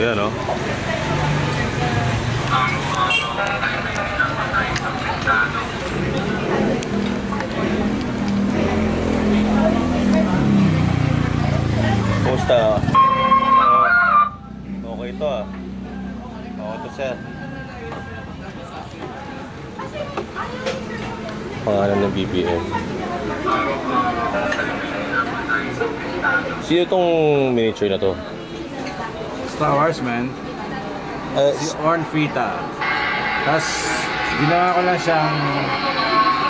Ayan, no? Kumusta? Okay ito ah. Okay ito sir. Pangalan ng BBM. Sino itong miniature na to? Star Wars, man. Si Orn Frita. Tapos, ginawa ko lang siyang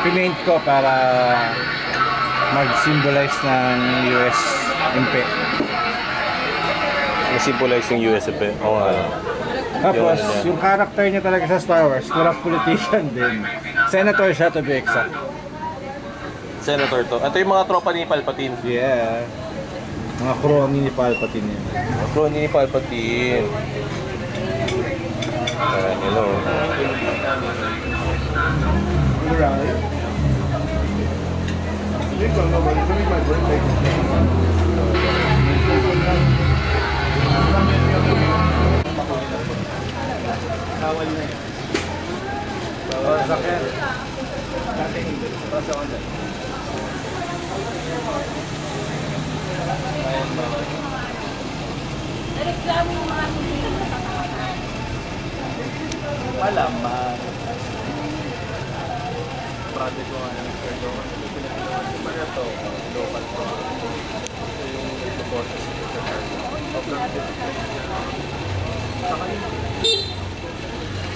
pinaint ko para mag-symbolize ng US MP. Mag-symbolize ng US MP? Oo nga. Tapos, yung character niya talaga sa Star Wars, corrupt politician din. Senator siya, to be exact. Senator to. Ito yung mga tropa ni Palpatine. Yeah. Mga crony ni Palpatine yan. Crony ni Palpatine. Hello. Bawal na yan. Bawal sa akin. Basta online. Reklamo yung mga hindi Alam, project ko nga ng Mr. Dokan. Ano to? Local to. Ito yung support sa Mr.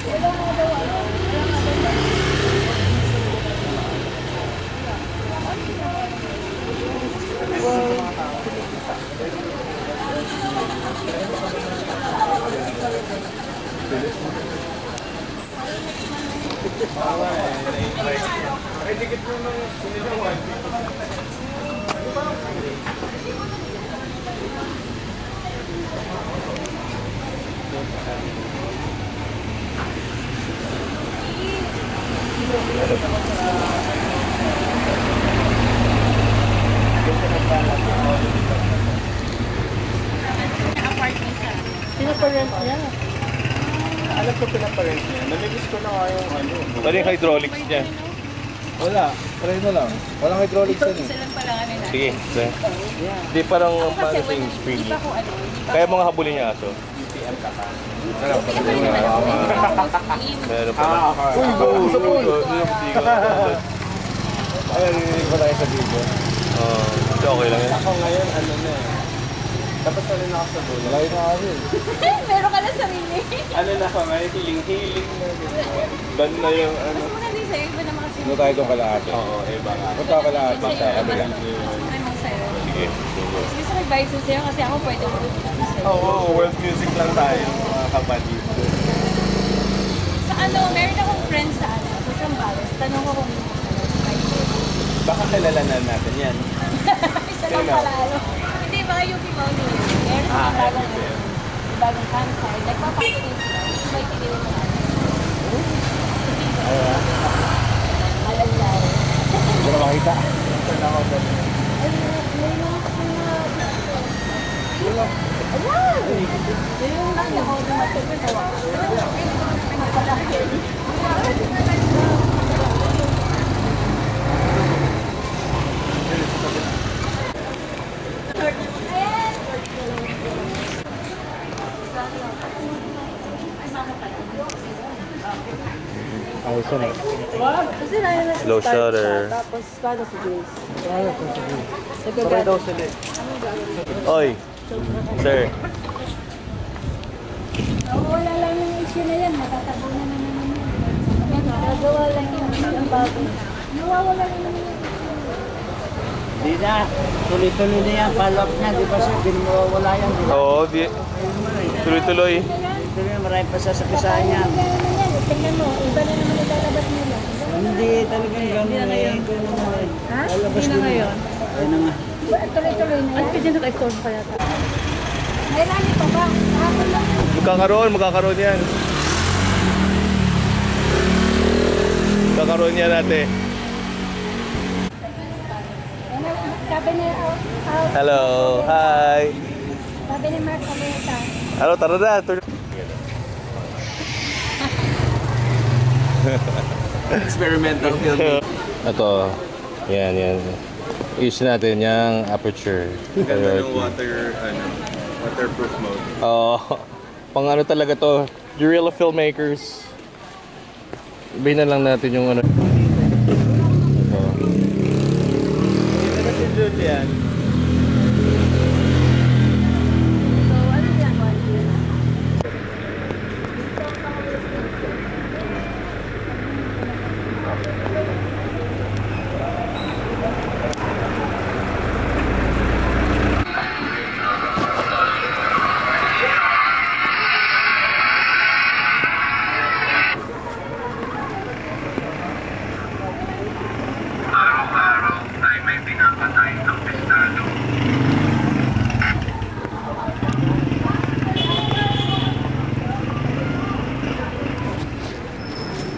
wala nga daw ano. Ay, dikit mo nung sinilawan. Pinaparent niya. Alam ko pinaparent niya. Nalibis ko na nga yung ano. Ano yung hydraulics niya? Wala. Try mo lang. Walang hydraulics yan eh. Isa lang pala ano na. Sige. Hindi parang paano sa yung spring. Kaya mga habulin niya aso. UTM ka pa. Meron pa. Uy, sa pool! Ay, narinig ko tayo sa video. Okay lang yan. Ako ngayon, ano na eh. Dapat pa rin ako sa dulo. Layo na ako eh. Meron ka na sarili. Ano na ako ngayon, healing na. Ban na yung ano. Mas muna din sa'yo, iba naman kasi. Doon tayo doon kalahati. Oo, iba nga. Punta ka kalahati sa kabila. Ay, mga sa'yo. Sige. Sige sa advice sa'yo kasi ako pwede mo rin sa'yo. Oo, world music lang tayo, mga kapatid. Sa ano, meron akong friend sa ano, sa Zambales. Tanong ko kung Baka kilala na natin yan. isa lang pala ano. Hindi, baka yung Pimoni. Meron sa bagong campsite. Nagpapakinig sila. May kikinig mo ano. Alam na. Hindi na makita. Ito ako ba? Ay, may mga ayan! Yung nasa ako na matupin ako. Ay, so na. Kasi na yun Low shutter. tapos kada si Grace. Sabay daw sila. Oy. Sir. Wala lang yung issue na yan. Matatago na naman yan. Nagawa lang yung bago. Nawawala lang naman yung Di na, tuloy-tuloy na yan, follow-up niya, di ba sir? Di na mawawala yan, di ba? Oo, tuloy-tuloy. Tuloy, marami pa sasapisaan yan. tingnan mo, iba na naman ilalabas nila. Hindi talagang gano'n eh. Ha? Lalabas Hindi na din. ngayon. Ayun na nga. Tuloy-tuloy na yan. At pwede naka-store pa yata. May rally pa ba? Hapon lang yan. Magkakaroon yan. Magkakaroon yan natin. Sabi ni Hello, hi. Sabi ni Mark Abeta, Ano, tara na. Experimental film. Ito. Yan. Use natin yung aperture. Ganda ng waterproof mode. Pang ano talaga to. Guerrilla filmmakers. Ibahin na lang natin yung ano. Ito. Julian. So, ano yan?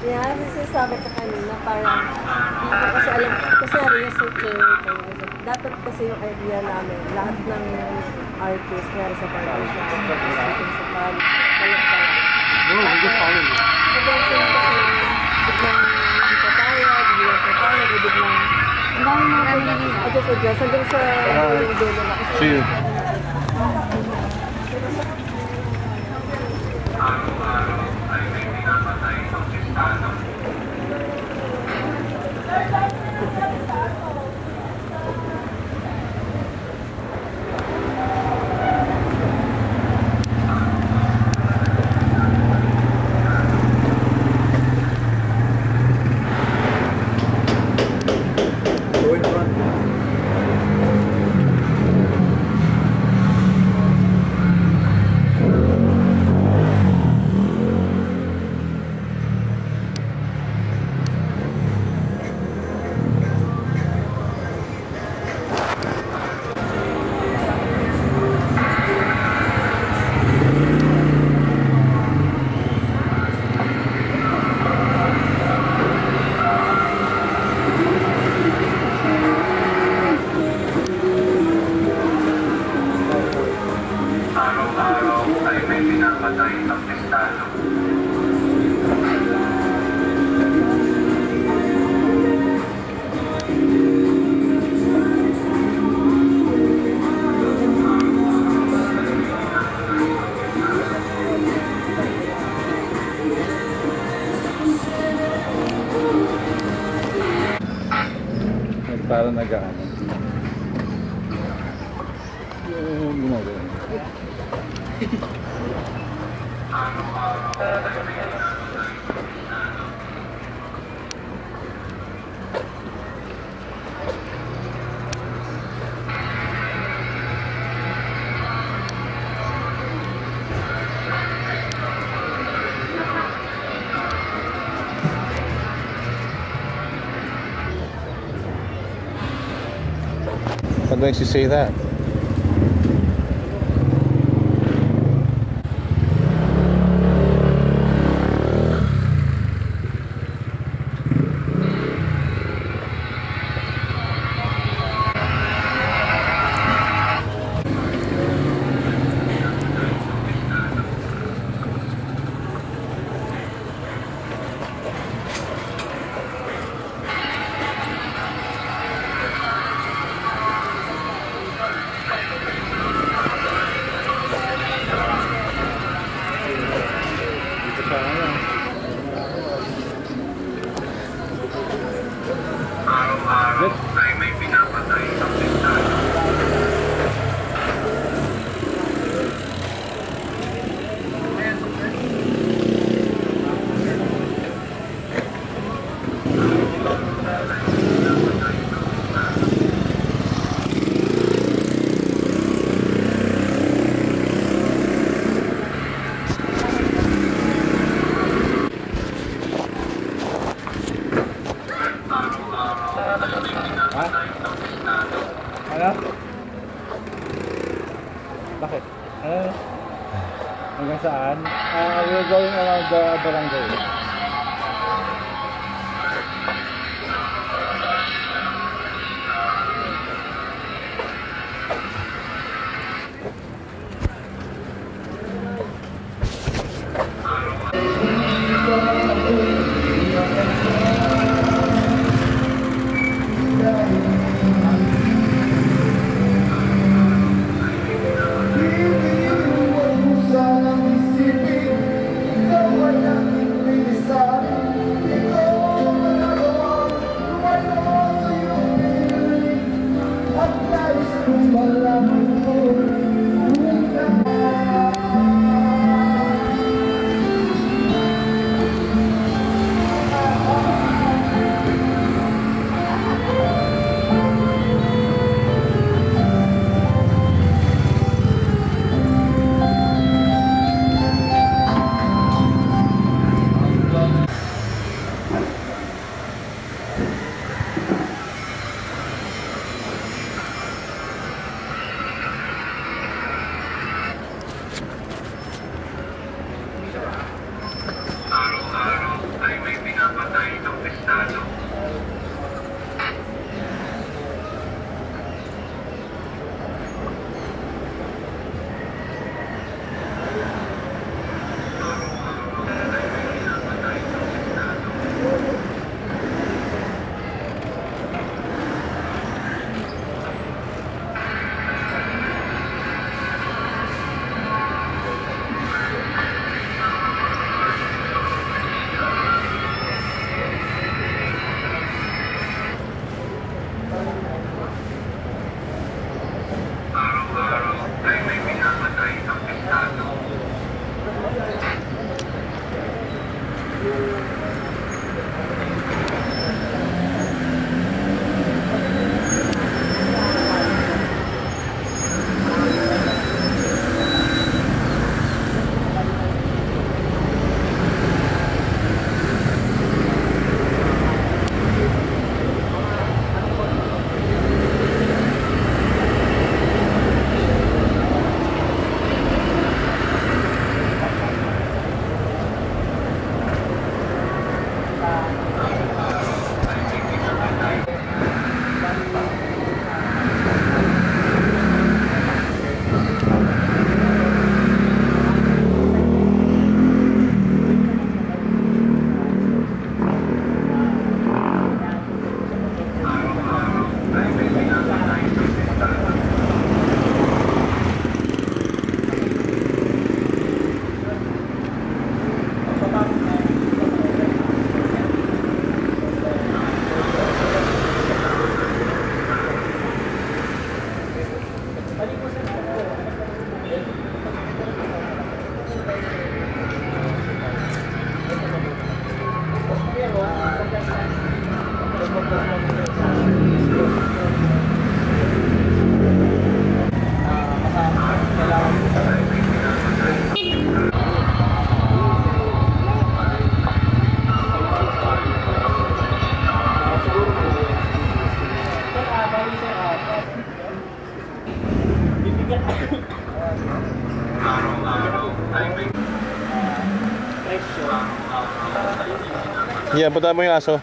Yeah, sabi ko kanina, parang hindi ko kasi alam, kasi researcher dapat kasi yung idea namin, lahat ng artist, kaya sa barbershop, sa pag-palagpag. Eventually kasi, biglang hindi pa tayo, biglang ang dami mga adjust hanggang sa dulo na. See you. Para nag-ano. Yung ginagawa. What makes you say that? Ano? Bakit? Ano? Hanggang saan? We're going around the barangay. Yeah, punta mo yung aso.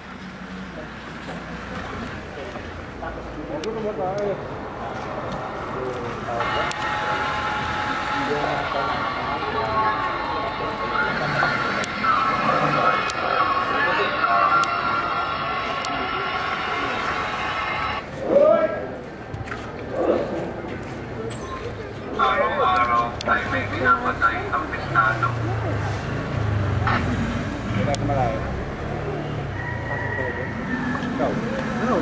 Araw-araw ay may pinapatay ang pistado. Wala ka malayo. Ikaw? No.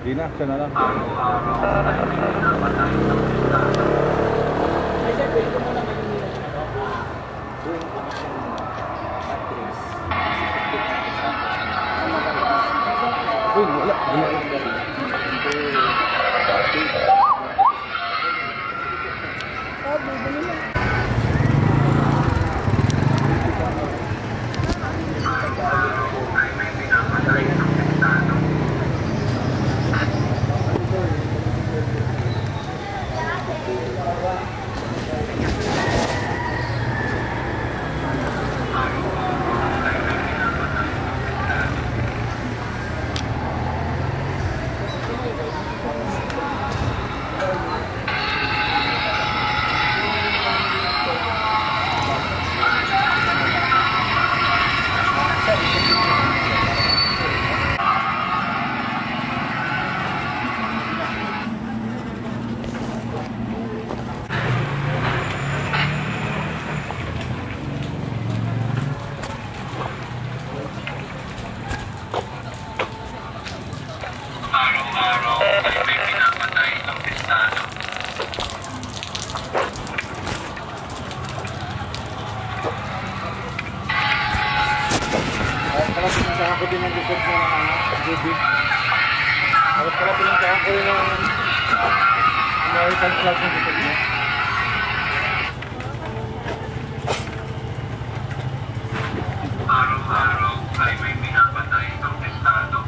Di na, siya na lang. Araw-araw ay may pinapatay ang pistado. Uy, wala. Ay may pinapatay ang pistado. Araw-araw ay may pinapatay ang pistado. Pala pinuntahan ko din ang likod mo ng Judy. Pala pinuntahan ko yung American flag ng likod mo. Araw-araw ay may pinapatay ang pistado.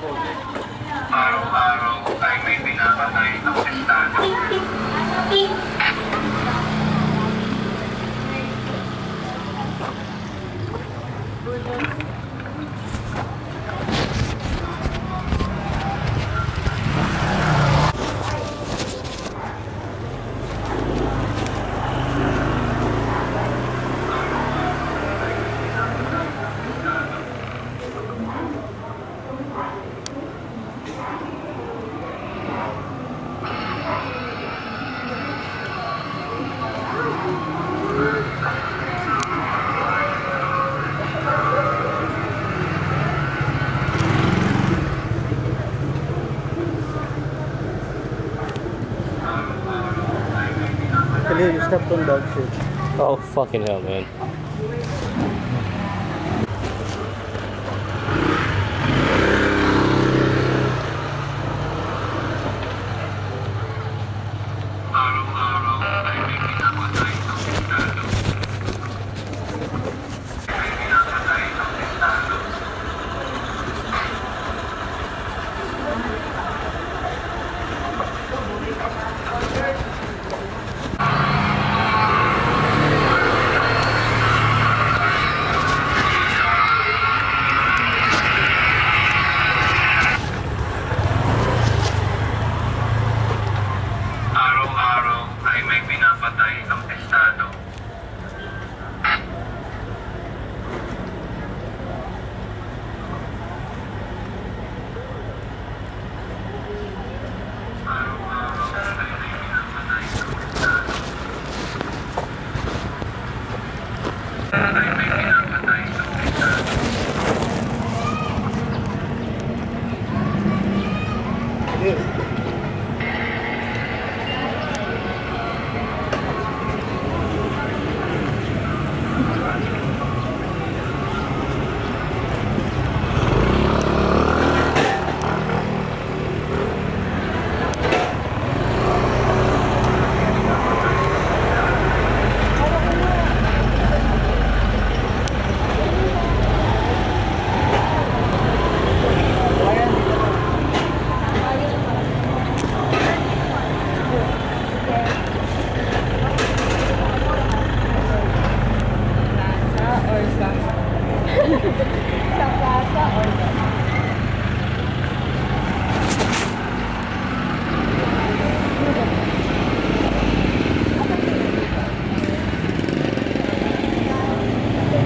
Araw-araw ay may pinapatay ang estado. Actually, you stepped on dog shit. Oh, fucking hell, man. Araw-araw ay may pinapatay ang estado. May pinapatay ang estado. Araw-araw ay may pinapatay ang estado.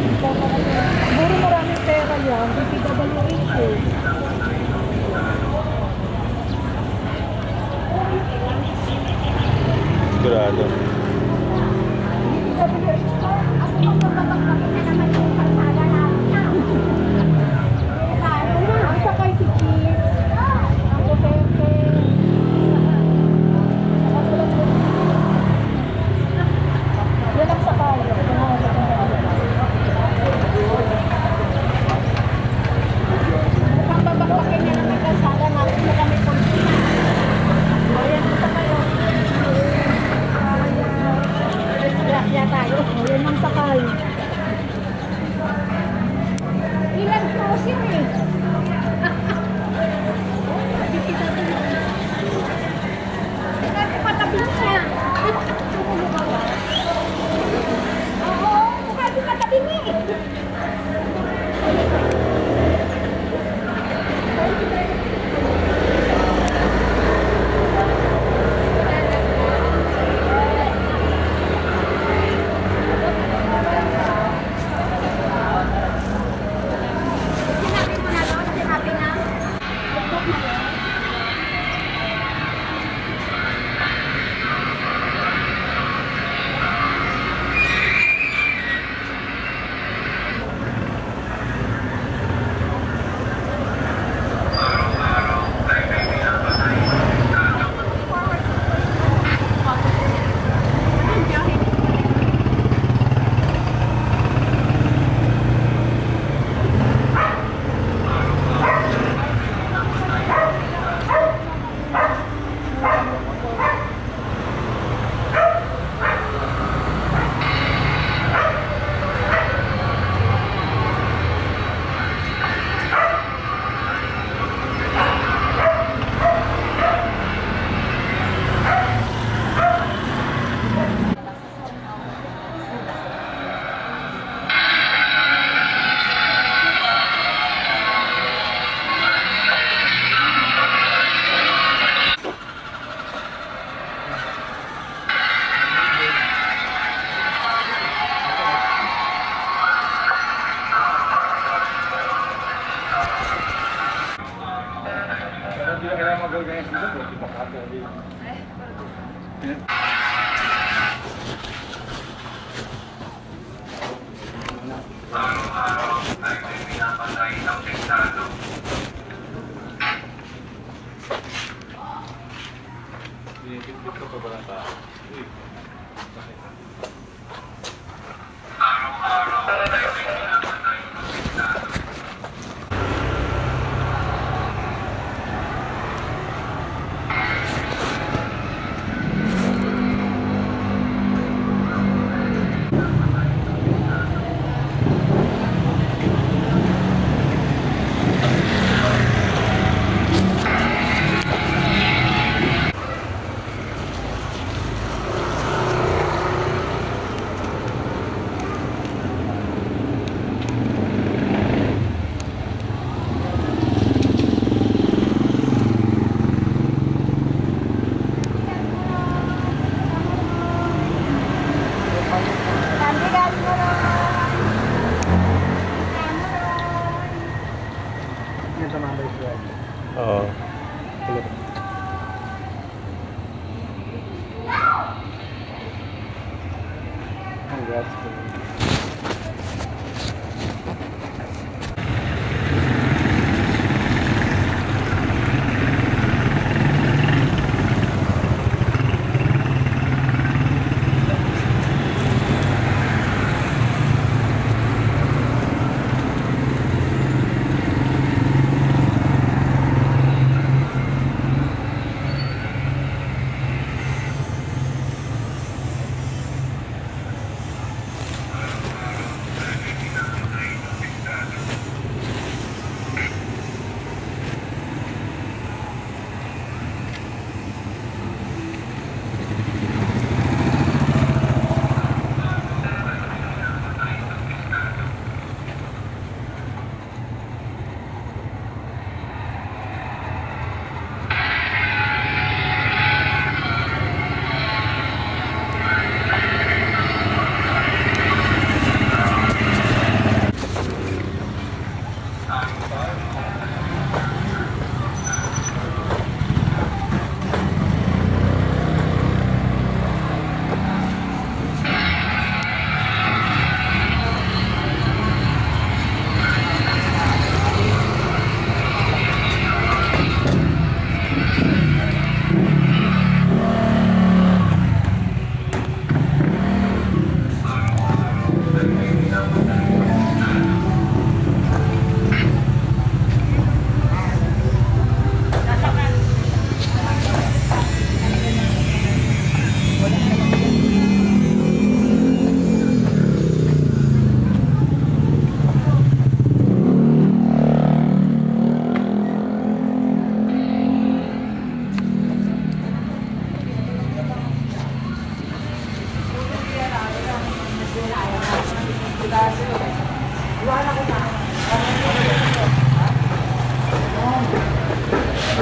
Siguro maraming pera yan, DPWH eh. Sigurado. Ang sakay si Keith, ang Duterte. Yan ang sakay. Mukhang babakbakin niya ng kalsada natin na kami punta. Ayan, ang sakay. Kaya tayo. Ayan ang sakay. Araw-araw ay may pinapatay ng sundalo. Araw-araw ay may pinapatay ng sundalo. Oo.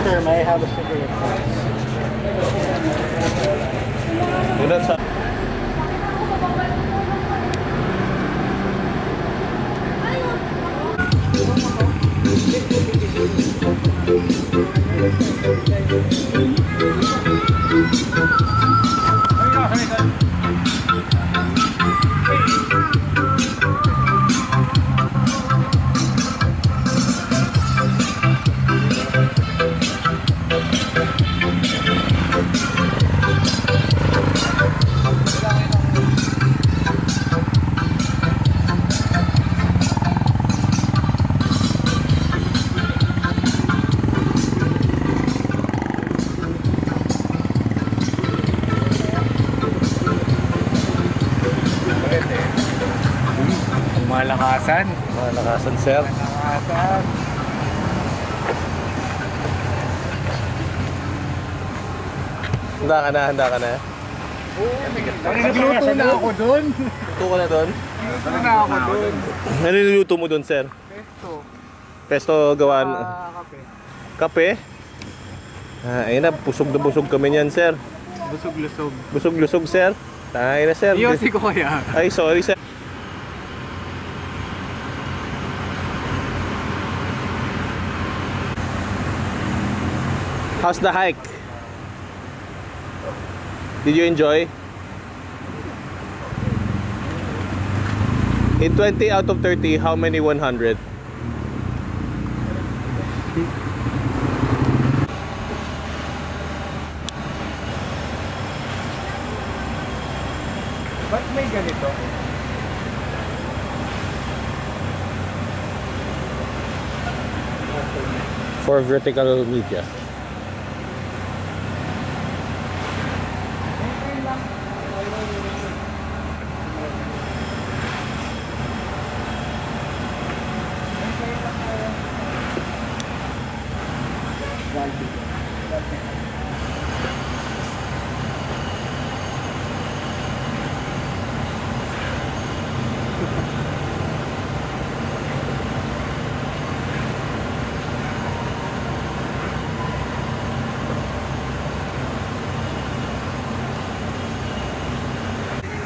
Sir, may I have a cigarette? Yun sa... Malakasan. Malakasan, sir. Malakasan. Handa ka na, handa ka na. Nagluto na ako doon. Luto ka na doon? Nagluto na ako doon. Ano niluluto mo doon, sir? Pesto. Pesto gawan... Kape. Kape? Ah, ayun na, busog na busog kami niyan, sir. Busog-lusog. Busog-lusog, sir. Tayo na, sir. Yosi ko kaya. Ay, sorry, sir. How's the hike? Did you enjoy? In 20 out of 30, how many 100? Ba't may ganito? For vertical media.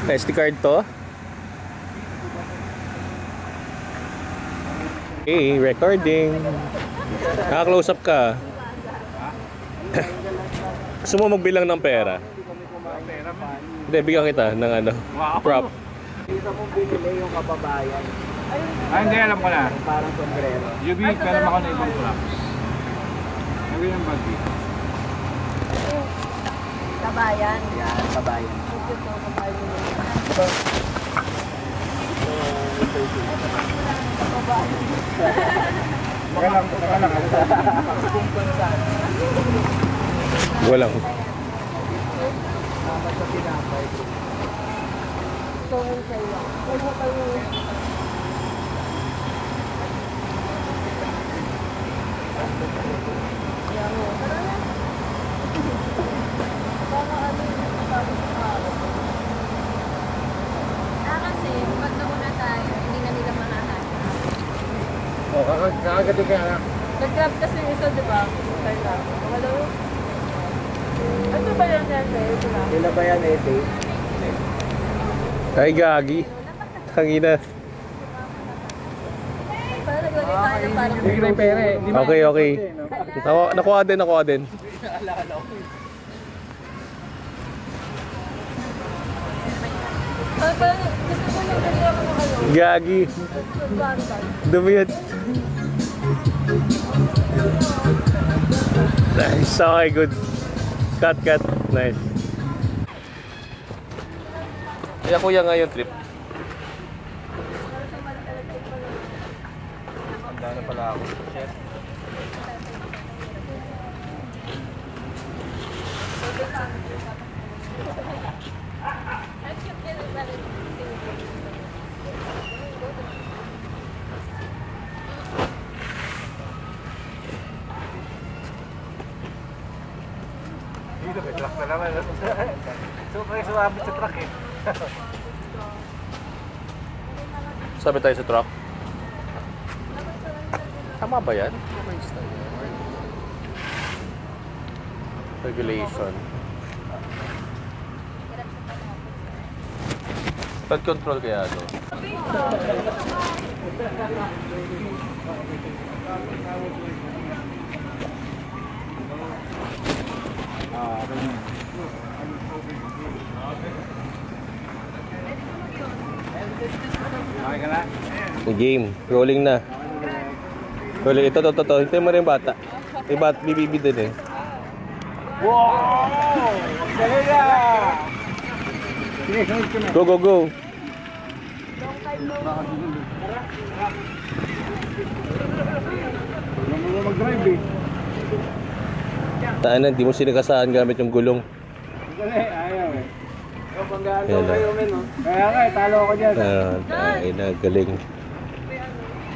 SD card to. Hey, recording. Naka-close up ka. Gusto mo magbilang ng pera? Hindi, bigyan kita ng ano, prop. Dito kong binili yung kababayan. Hindi, alam ko na. Parang sombrero. UB, pero ako na ibang props. Sabi ng bag dito. Kabayan. Yan, kabayan. Ito, kabayan. Magalang. Walang. Dapat sa tinapay. Ito yung sa'yo. Ano kayo? Yan mo. Tara na. Baka ano yung sabi sa araw. Kasi pag nauna tayo, hindi na nila mahahan. O, kakagati ka na. Nag-grab kasi yung isa, di ba? Kaya. Hello? Ano ba yan yan? Ito na. Sila ba yan, Ete? Ay, gagi. Tangina. Parang naglagay tayo ng parang... Hindi na yung pera eh. Okay, okay. Nakuha din. Parang gusto ko lang kasi ako ng ano. Gagi. Dumi yan. Nice. Okay, good. Cut. Nice. Kaya kuya nga yung trip. Handa na pala ako. Chef. Dito may truck na naman. So, may sumabit sa truck eh. Sabi tayo sa truck. Tama ba yan? Regulation. Flood control kaya ito. Okay ka na? Game. Rolling na. Rolling. Ito. Hintayin mo rin yung bata. May BBB din eh. Wow! Dali na! Sige, sunod ko na. Go. Huwag mo mag-drive eh. Taanan, di mo sinikasahan gamit yung gulong. Dali, ayaw eh. Ayan na. Kaya nga eh, talo ako dyan. Ay na, galing.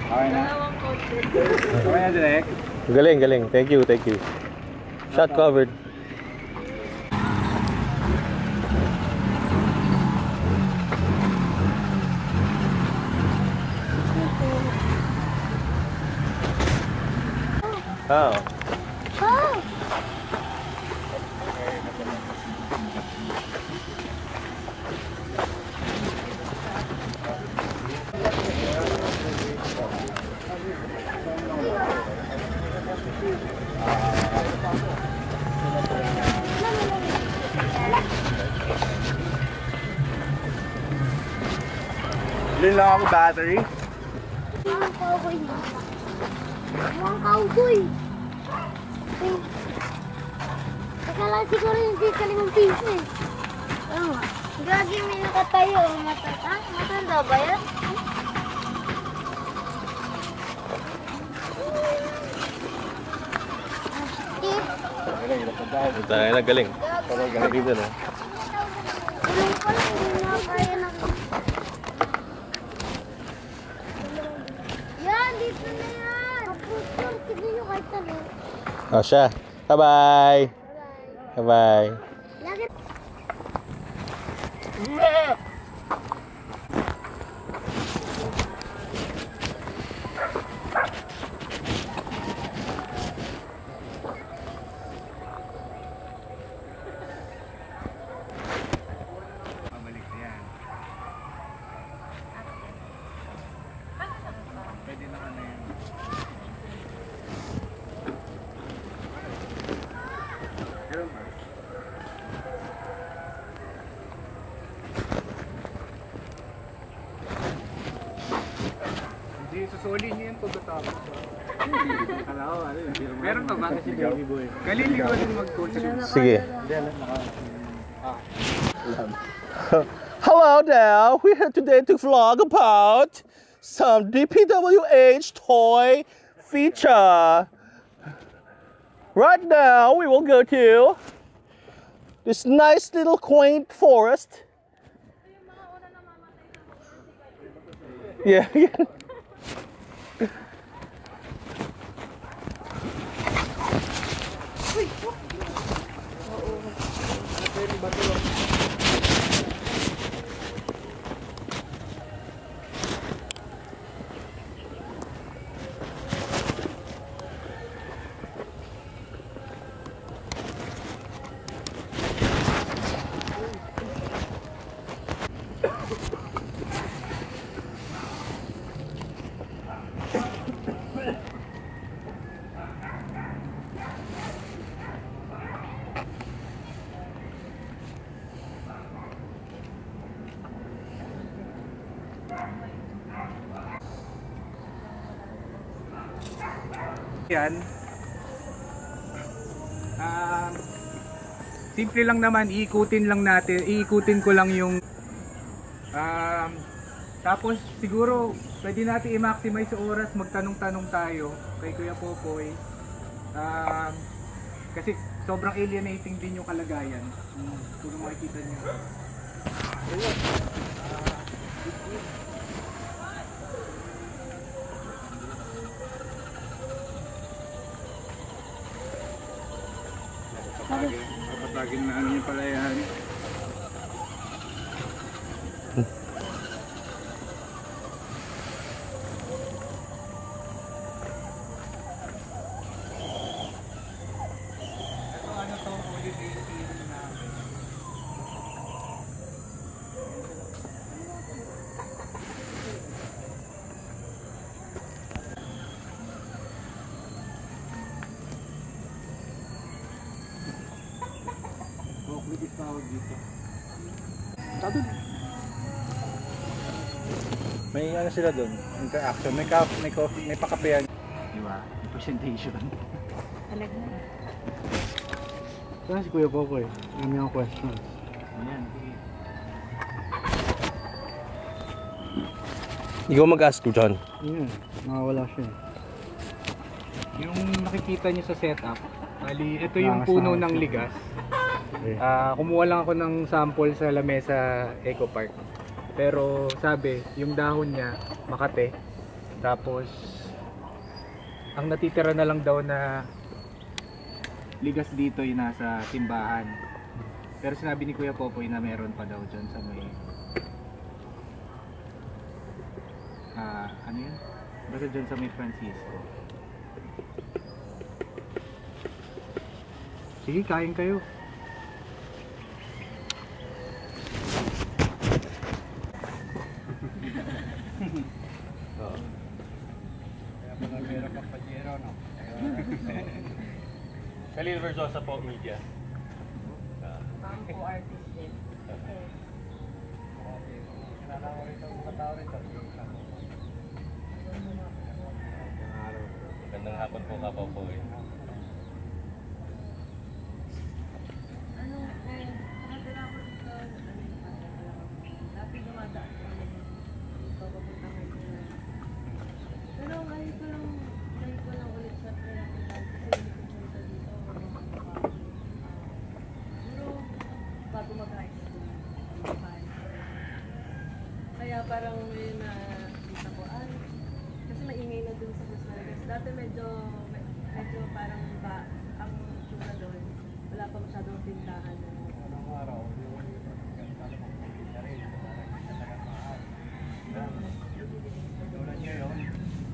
Okay na? Okay na, Direk? Galing. Thank you. Shot covered. Oh. Bilhin lang ako battery. Mukhang cowboy na. Mukhang cowboy. Teka lang siguro hindi ka 5 piso eh. Oo nga. Gagi may nakatayo. Matanda ba yan? Tayo na galing. Galing din eh. Tulong ko lang, hindi na kaya na. Yan, dito na yan. Kaputol, sige nyo kahit ano. Oh, siya. Bye-bye. Bye-bye. Lagi. Pabalik na yan. Pwede na ano yun. Ganun ba? Hindi, susuli niyo yung pagkatapos. Kala ko, ano yun? Meron pa ba? Kaliligo din mag-coach. Sige. Hello there. We're here today to vlog about some DPWH toy feature. Right now, we will go to this nice little quaint forest. Yeah. Yan. Simple lang naman, iikutin ko lang yung tapos siguro pwede natin i-maximize sa oras, magtanong-tanong tayo kay Kuya Popoy. Kasi sobrang alienating din yung kalagayan. Kung makikita niyo. Kapatagin na ano niya pala yan. Ano to, holiday season namin. May ano sila doon, interaction, may coffee, may pakapehan. Di ba? May presentation. Talaga. Saan si Kuya Popoy? Marami akong questions. Ayan. Ikaw mag-ask ko, John. Ayan, nakawala siya. Yung nakikita niyo sa setup, bali, ito yung puno ng ligas. Kumuha lang ako ng sample sa lamesa Eco Park. Pero sabi, yung dahon niya makate. Tapos ang natitira na lang daw na ligas dito yung nasa timbahan. Pero sinabi ni Kuya Popoy na meron pa daw dyan sa may ano yun? Basta dyan sa may Francisco. Sige, kain kayo. Khalil Verzosa po, media. Bangko artist din. Magandang hapon po, Kapaw po eh. Nakatira ko dito, dati dumadaan ko papunta ngayon. Pero ngayon ko lang ulit siya pinag-ilan kasi pupunta dito. Pero bago mag-high school. Kaya parang ngayon na kita ko, kasi maingay na dun sa bus na Legas. Dati medyo parang ang tsura doon. Wala pa masyadong tindahan. Anong araw, yung na rin, talagang mahal. Tulad ngayon,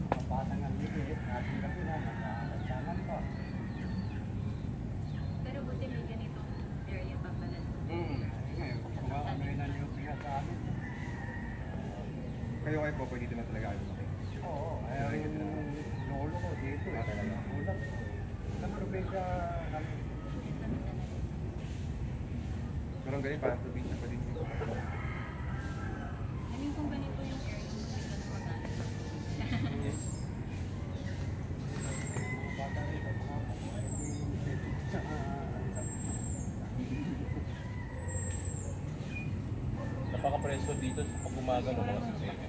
mapatang ang liit, natin kasi na, nakakansanan pa. Pero buti may ganitong area pa pala. Ngayon, ano yun ang yung pinga sa amin. Kayo po, pwede dito na talaga kayo lumaki. Oo, kaya yung lolo ko dito, talaga. Ulang, ng probinsya kami. Pero ang galing, parang probinsya pa din dito. I mean, kung ganito yung area, hindi ka magana. Bata rin, Napaka-preso dito sa pag umaga ng mga sasakyan.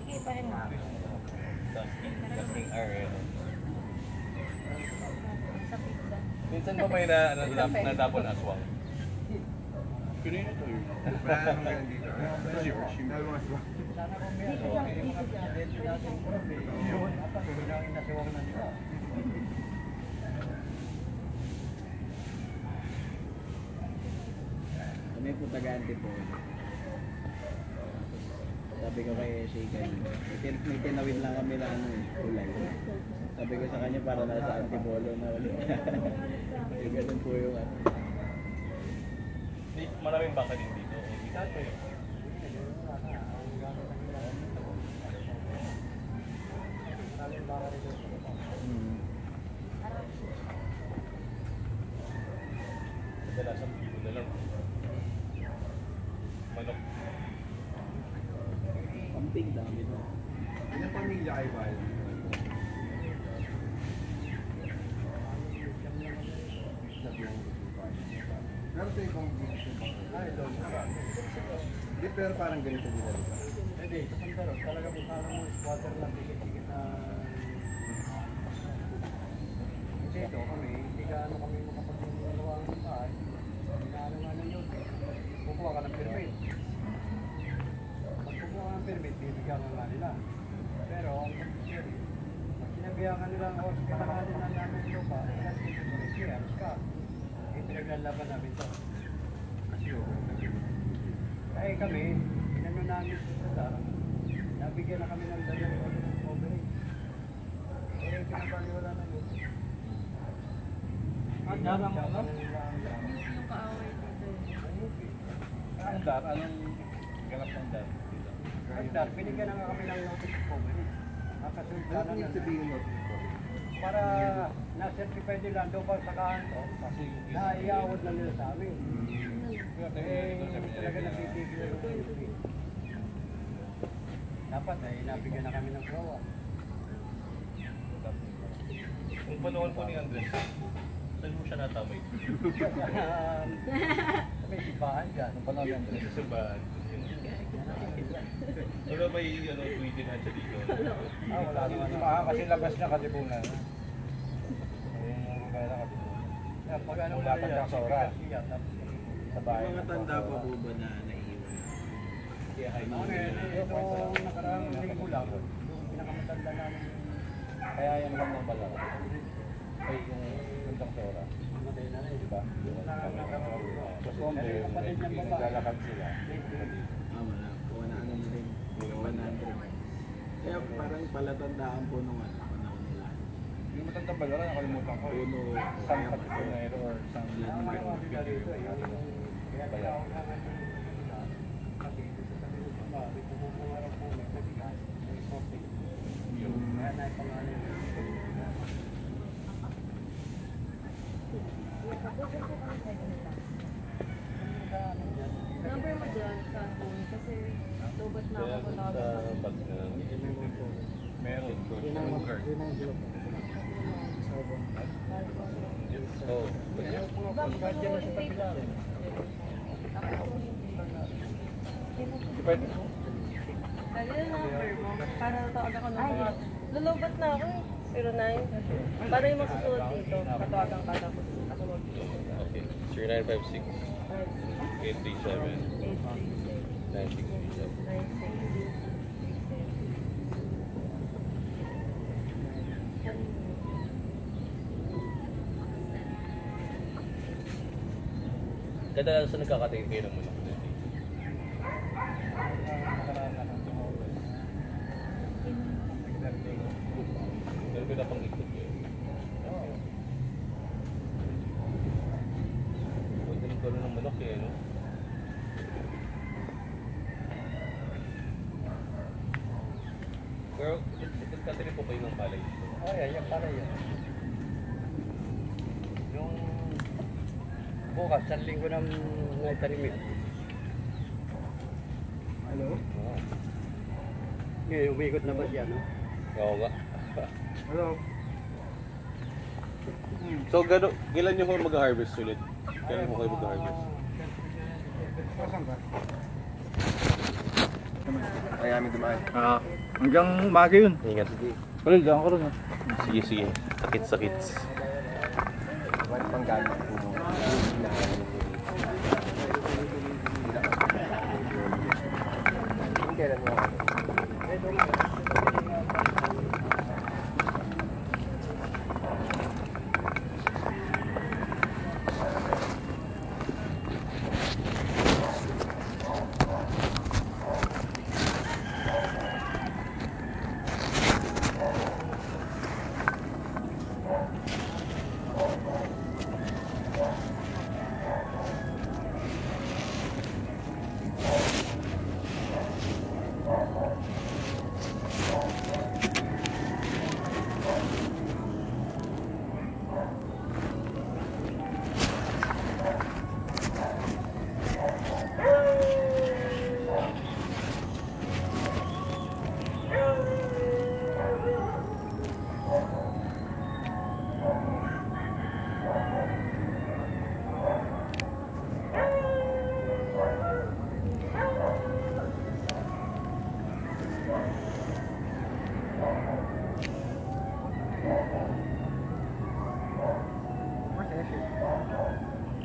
Sige, parang nga. Dasing area. Sa pizza. Minsan ba may nadapon aswang? Pinino to yun. Wala namang ganun dito. Ito si Worship. Dahil mga siwa. sana kung may ano, yung mga presidente natin, yun, at ang bilang inasiwang na nila. Kami po taga-Antipolo. Sabi ko kay Sheikan, may tinawin lang kami na kulay. Sabi ko sa kanya para nasa Antipolo na ulit. Ganun po yung ano. Maraming baka din dito. Hindi dati. Kadalasan kilo na lang. Manok. Pamping dami no. Ilang pamilya kayo ba? Pero sa ibang Ay, lolo ka. Hindi, pero parang ganito dito. Hindi, sa Santaro, talaga mo parang mo squatter lang, dikit-dikit na... Kasi ito kami, hindi ka ano kami makapag-gawa ng bahay. Hindi na ano nga na yun. Kukuha ka ng permit. Pag kukuha ka ng permit, bibigyan ka nga nila. Pero, pag sinabihan ka nila, o pinakanin na namin yung lupa, kasi ito ka. Pinaglalaban namin ito. Ay kami, inano namin sa nabigyan na kami ng dalawang overage. Eh, pinapaliwala na yun. Ang darang mo, no? Yung kaaway dito eh. Ang dar, anong ganap ng dar? Ang dar, binigyan na nga kami ng notice of overage. Nakasunod Ano na yung na sabihin mo? para na-certify nila doon pa sa kanto, na iawad na nila sa amin. Eh, hindi talaga napitigil na yung dapat ay nabigyan na kami ng prowa. Kung panahon po ni Andres, saan mo siya natamay? May sipahan dyan, nung panahon ng Andres. Sa bahan. Wala may tweetin na siya dito. Wala naman. Kasi labas na Katipunan. Kaya na Katipunan. Pag ano Wala kang kasora. Sa bahay. Mga tanda pa po ba na naiiwan? Ito nakaraang linggo lang. Yung pinakamatanda namin. Kaya yan lang ng bala. Ay, yung kasora. Matay na rin, di ba? Sa Sombe, naglalakad sila. Wala. Wala na rin. 100. Kaya parang palatandaan po nung panahon nila. Yung matandang bala, nakalimutan ko. Puno. San Katipunero or San Kaya Number mo dyan sa phone kasi lulobot na ako sa bag na meron. Oh. Dali na number mo. Para tawag ako ng mga... Lulobot na ako eh. 09. Para yung masusunod dito. Patawagan ka tapos ako mag-dito. Okay. 0956 837 9637. Kadalasan nagkakatingin kayo ng manok na dito. Meron ko na pang ikot yun. Pwede rin gano'n ng manok eh, no? Pero, nagkakatingin po kayo ng palay dito. Ay, yan pala yan. Yung bukas, sa linggo ng naitarimit. Hello? Oo. Ngayon, umikot na ba siya, no? Oo nga. Hello? So, kailan nyo ko mag-harvest ulit? Kailan mo kayo mag-harvest? Ay, amin dumaan. Hanggang umaga yun. Ingat. Pero lang ako rin. Sige, sige. Sakit. Wala pang galing. Kailan mo ako?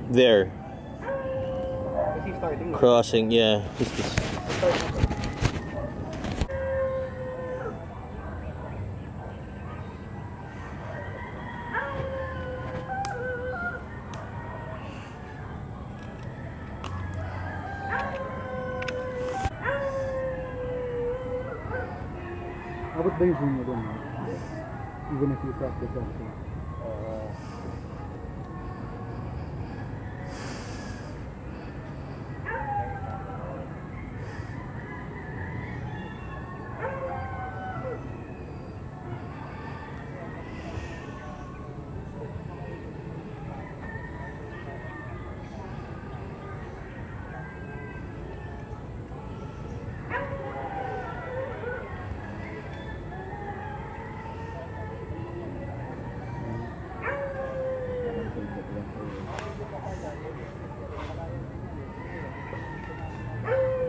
There. Is he starting? Crossing, yeah. Abot ba yung zoom mo doon? Even if you practice also.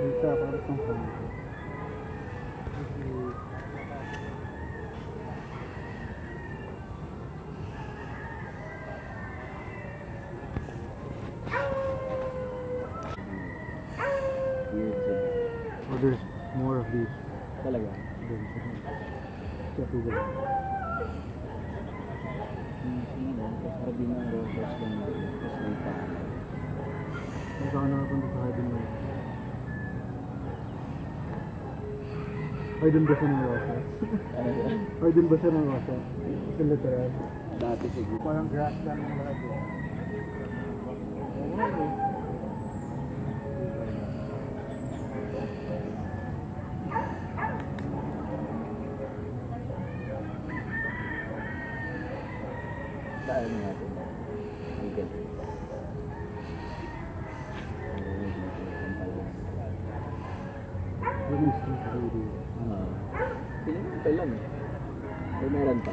Isa, para sa mga. Oh, there's more of these. Talaga. Sa tugal. Sabi na roses lang tapos may pa. Saan ka nakapunta sa hiding mo? Ay, dun ba siya ng rosas? Ay, dun ba siya ng rosas? Sa literal. Dati siguro. Parang grassland ng lahat eh. Daan natin. Legal. Yun Ito lang eh. May meron pa.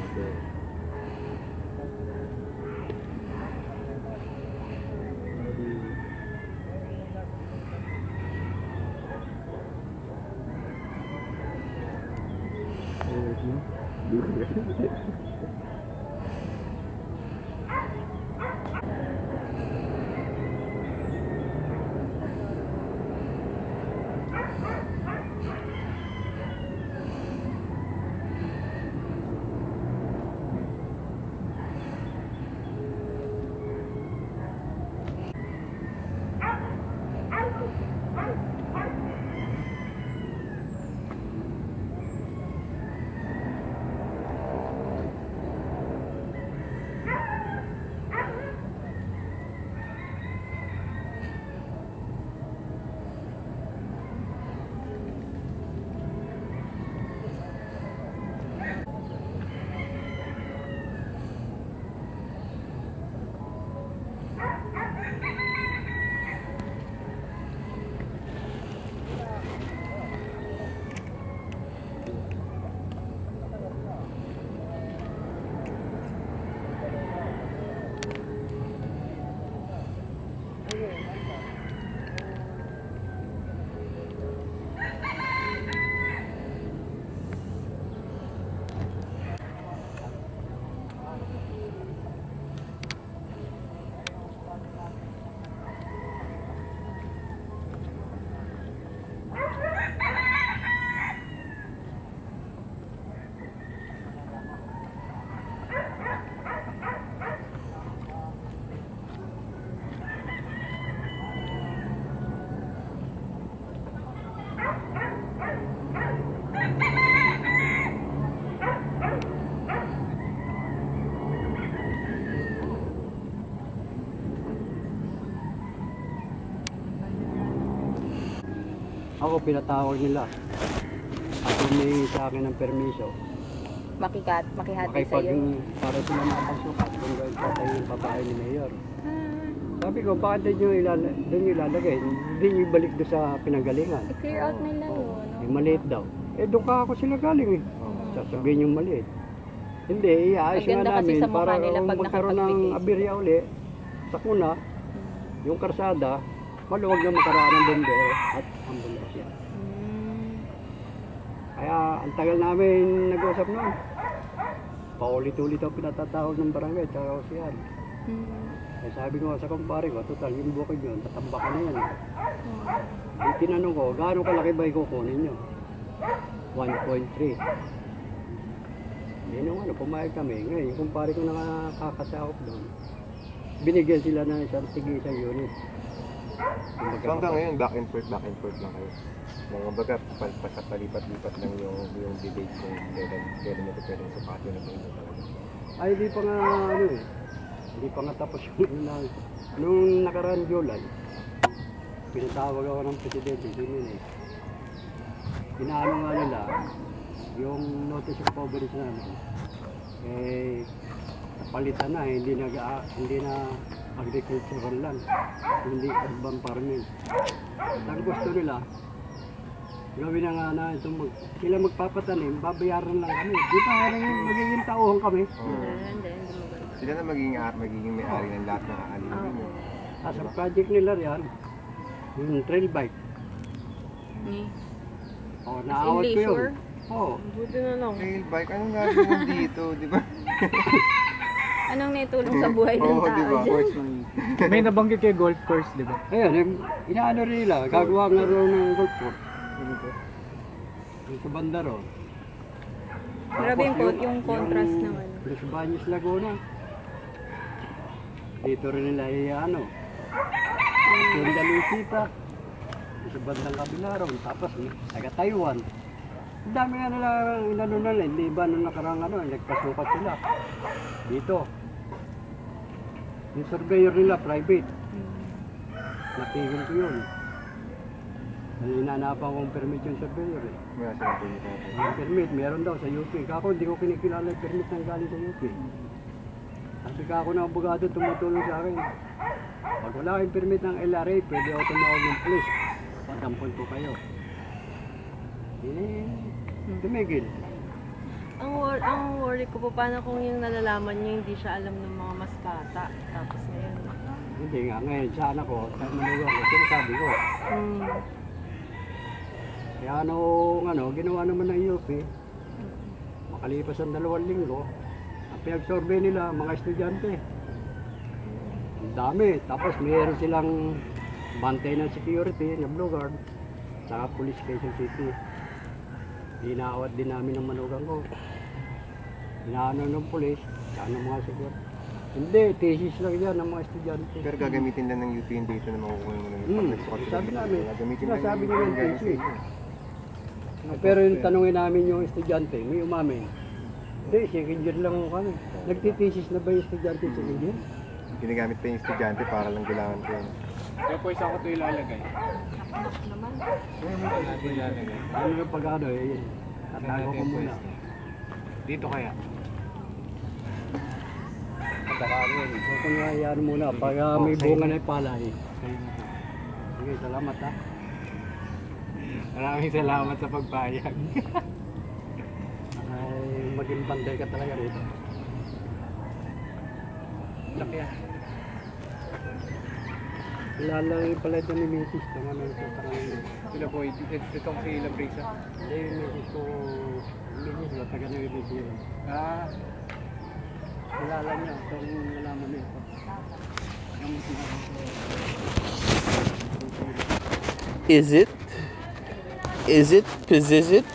Ako pinatawag nila. Ako may sa akin ng permiso. Makihati sa'yo. Makipaging para sila makapagsukat kung gawin patayin yung babae ni Mayor. Sabi ko, bakit doon ilalagay? Hindi nyo ibalik doon sa pinanggalingan. I-clear out nila yun. Eh, maliit daw. Eh, doon ka ako sila galing eh. Sasabihin yung maliit. Hindi, iayos nga Maganda kasi namin sa mukha para nila kung pag magkaroon ng nakapagbigay. abirya uli, sa kuna, yung karsada, maluwag na makaraan ng bombero at ambulansya. Kaya ang tagal namin nag-usap noon. Paulit-ulit ang pinatatawag ng barangay, tsaka siyan. Eh, sabi ko sa kumpare ko, total yung bukid yun, tatambakan na yan. Eh, tinanong ko, gaano kalaki ba ikukunin nyo? 1.3. Yan yung pumayag kami. Ngayon, yung kumpare ko nakakasakop doon, binigyan sila ng isang unit. So hanggang ngayon, back and forth lang kayo. Mga baga, palipat-lipat lang yung debate kung kailan ito pwedeng supatin na ito talaga. Ay, hindi pa nga hindi pa nga tapos yung nung nakaraan July, pinatawag ako ng presidente, Jimenez. Inaano nga nila, yung notice of coverage namin, eh, napalitan na, hindi na agricultural land, hindi urban farming. Ang gusto nila, gawin na nga na sila magpapatanim, babayaran lang kami. Di pa nga magiging tauhan kami. Sila na magiging may-ari ng lahat ng aalipin mo. As a project nila yan, yung trail bike. Oh, naawat ko yun. Oh. Buti na lang. Trail bike, anong gagawin dito, di ba? Anong naitulong sa buhay ng Oo, tao diba? dyan? May nabanggit kayo golf course, di ba? Ayan, inaano rin nila, gagawa nga raw ng golf course. Yung sa banda ro. Grabe yung contrast ng ano. Los Baños, Laguna. Dito rin nila ano. Yung Dalusita. Sa bandang kabila ro. Tapos taga Taiwan. Ang dami nga nila inano nila. Hindi ba nung nakarang nagpasukat sila. Dito. Yung surveyor nila, private. Natigil ko yun. Hinanapan kong permit yung surveyor eh. May nasa permit natin. Yung permit, meron daw sa UP. Kako, hindi ko kinikilala yung permit ng galing sa UP. Sabi ka ako ng abogado, tumutulong sa akin. Pag wala kayong permit ng LRA, pwede ako tumawag ng police. Patampon ko kayo. Tumigil. Ang worry ko po, paano kung yung nalalaman niya hindi siya alam ng mga mas bata. Tapos ngayon. Hindi nga, ngayon sa anak ko, sa manugang ko, sinasabi ko. Kaya ginawa naman ng UP. Makalipas ang 2 linggo, ang pinag-survey nila, mga estudyante. Ang dami. Tapos mayroon silang bantay ng security, na Blue Guard, sa Police Quezon City. Inaawat din namin ng manugang ko. Inaano ng police, saan ng mga security. Hindi, thesis lang yan ng mga estudyante. Pero gagamitin lang ng UP yung data na makukuha mo ng Sabi namin, sabi nila yung thesis. Pero Pero yung tanongin namin yung estudyante, may umamin. Hindi, second year lang kami. Nagtitesis na ba yung estudyante second year? ginagamit pa yung estudyante para lang kailangan ko yun. Kaya po isa ko ito ilalagay. Ano yung pag-ano eh, tatago ko muna. Dito kaya? Pagkakaroon. So kung yan muna, pag may bunga na palay. Sige, salamat ha. Maraming salamat sa pagbayag. Ay, maging banday ka talaga rito. Laki yan. Ilalagay pala ito ni Mrs. Kung ano ito parang... Sila po, itong si Labrisa. Hindi, yung Mrs. ko... Mrs. ko, taga na yung Mrs. Ah, Kilala niya, itong nalaman niya ito. Is it? Is it? Is it?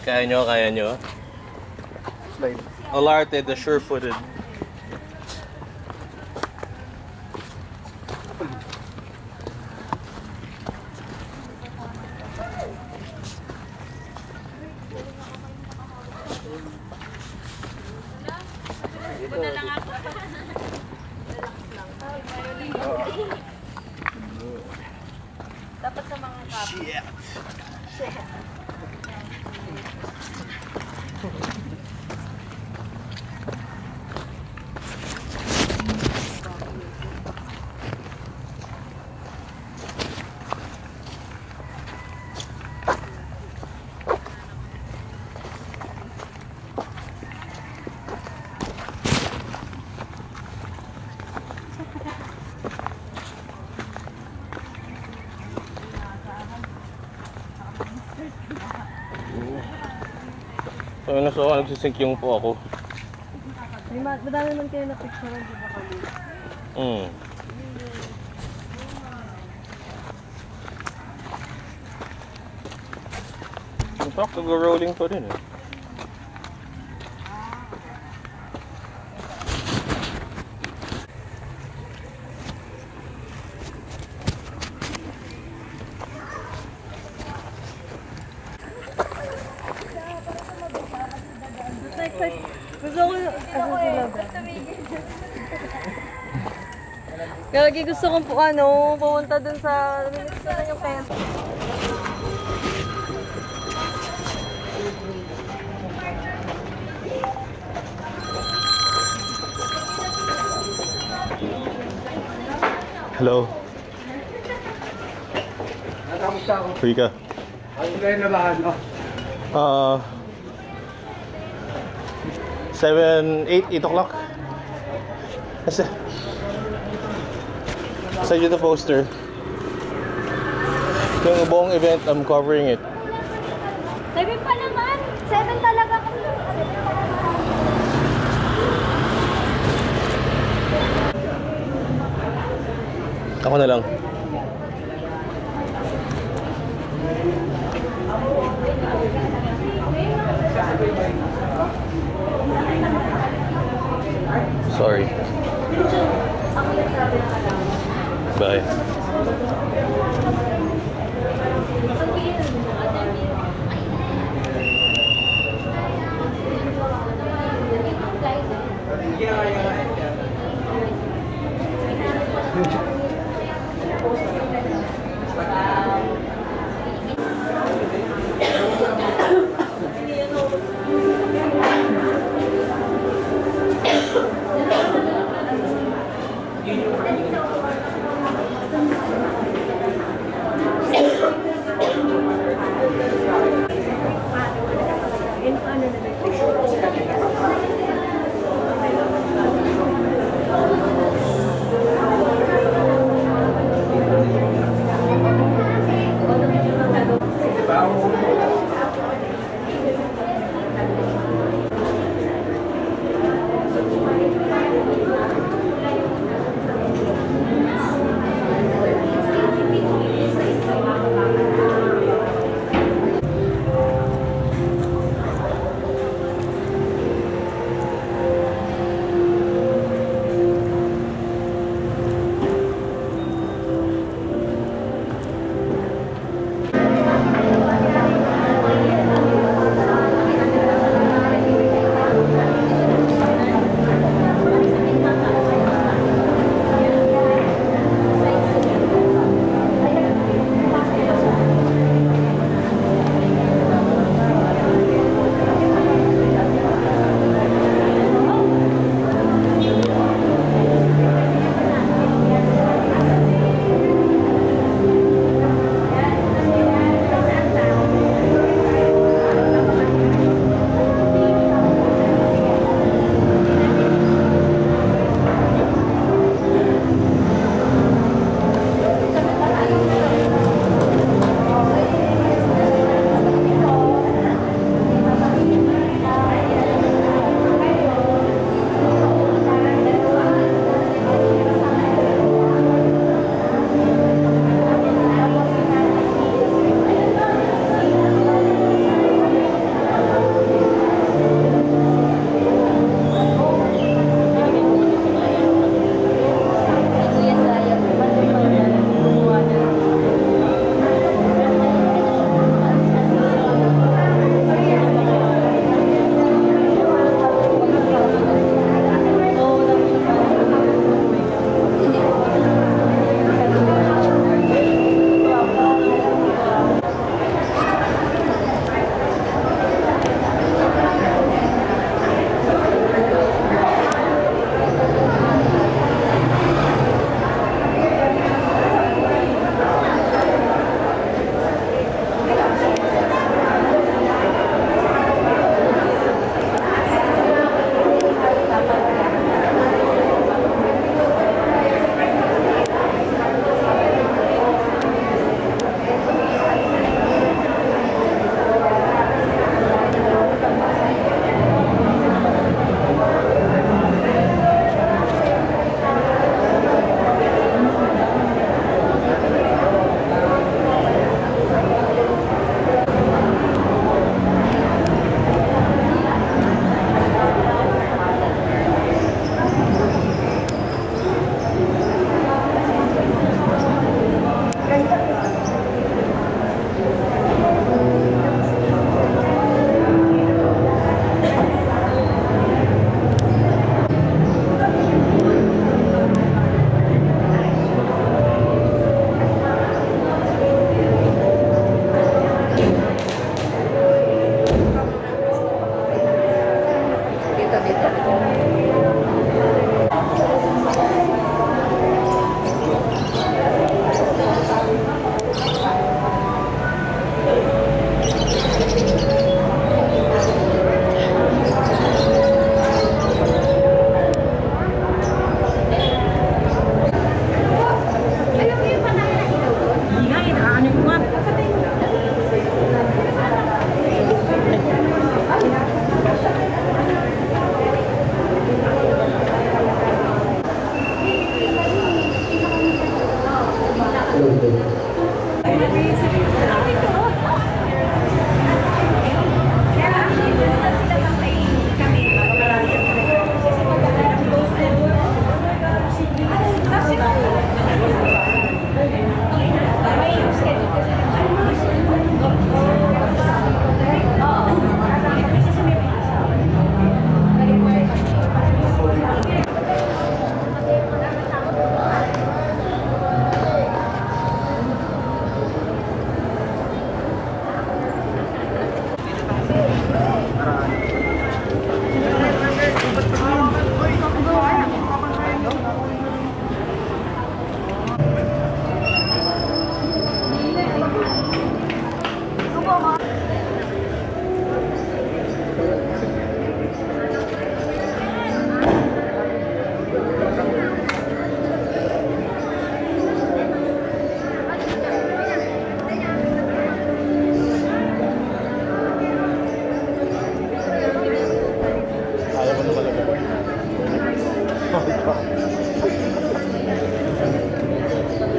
Kaya nyo. Olarte, the sure-footed. Dapat sa mga kapo. So, nagsisink yung po ako. Madami naman kayo na picture, di ba kami? In fact, nag-rolling pa rin eh. Gusto ko Gagi, gusto kong pumunta dun sa gusto na yung pesa. Hello. Nakamusta ako? Free ka? Ano na yung nabahan, no? 8 o'clock. Send you the poster. Yung buong event, I'm covering it. 7 pa naman. 7 talaga kami. Ako na lang. Sorry. Bye.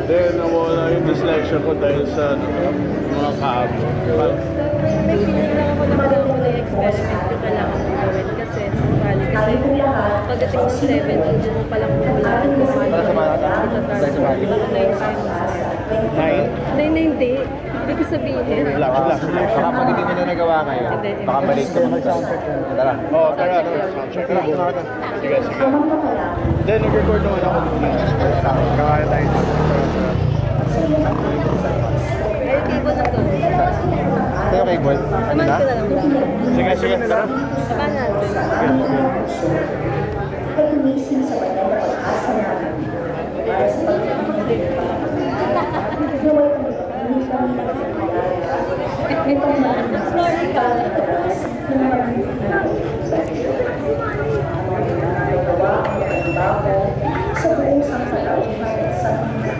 Then, nawala yung dyslexia ko dahil sa mga kabo. May feeling lang ako na magagawa ko na yung experiment yung kailangan ko gawin kasi bali kasi pagdating ng 7, hindi mo palang kumulaan kung paano itatransfer. Baka 9 times. 9? 9 na hindi. Ibig sabihin. Baka pag hindi nila nagawa ngayon, baka balik ko. Tara. Oo, tara. Soundcheck. Sige, sige. Then, nag-record naman ako dito. Kaya tayo. Ay, table na to. Ito yung keyboard. Samahan ko na lang. Sige, sige. Tara. Samahan natin. Ay gumising sa banal na pag-asa namin para sa pagkakamali. Naway kami pag-init kami ng pagkakalala. Ito man, sorry ka na oras na marami nagawa ang trabaho sa buong sangkatauhan sa mga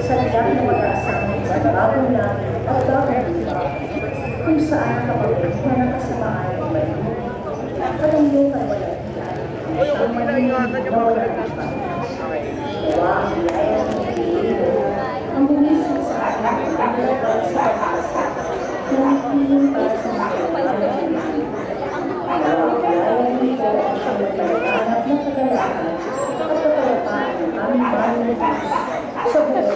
sa lahat ng mag-aasang sa trabaho namin at gagawin kung saan kapag na nakasamaan ng bayan at ang iyong kawalan. Ang maningin na walang iba. Gawa ang biyaya ng Pilipino ang bumisip sa akin ang nalagay sa pag-asa ng piling para sa mga Pilipino. Gawa ang biyaya ng ito ang siyang naglaganap ng kagalakan at kapayapaan ng aming bayan na Diyos sa buong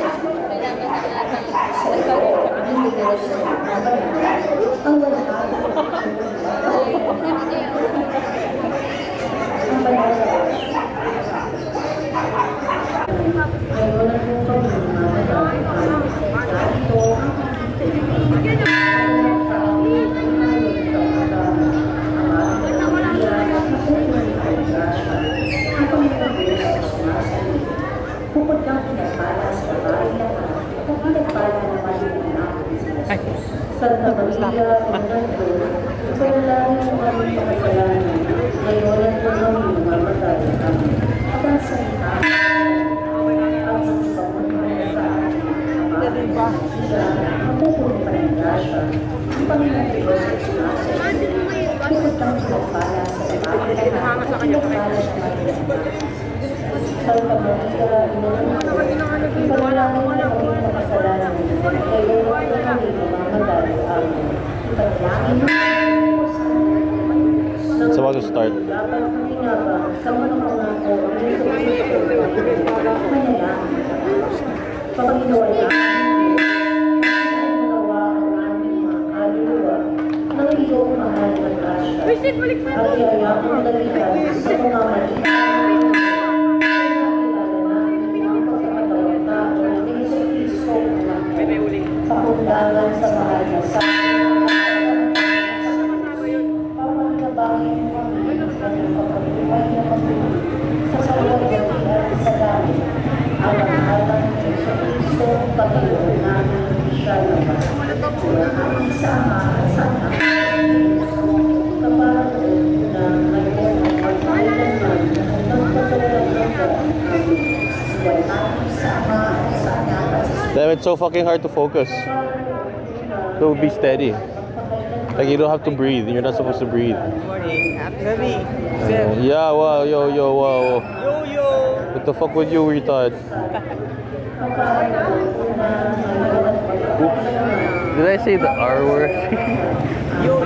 sa ikaw ang aming liderasyon ng bayan ang walang bukod ng pinagpala sa babae lahat at pinagpala ng malimunak Santa Maria, Fernando, Ipanalangin ang aming makasalanan, ngayon at kung kami mamatay kami. At ang salita, ang pagpapunta sa ating mapupunta pa ng grasya, ang Panginoon Diyos ay sumasabi. Bukod ng pinagpala sa babae lahat at pinagpala sa malimunak. Santa Maria, ipanalangin ang aming makasalanan, ngayon at kung kami mamatay kami. It's about to start. Pakundangan sa mahal na sa sa salawalatian sa dami ang nanghalang ng sa Kristo Panginoon namin siya naman ang aming sama at sa anak kaparating na ngayon ang magkailanman na hanggang pagkawalang hanggang ang aming sama at sa anak at sa Damn, it's so fucking hard to focus. So be steady. Like you don't have to breathe. You're not supposed to breathe. Morning. Happy. Yeah, wow, yo, wow. Yo. What the fuck with you, retard? Oops. Did I say the R word? Yo.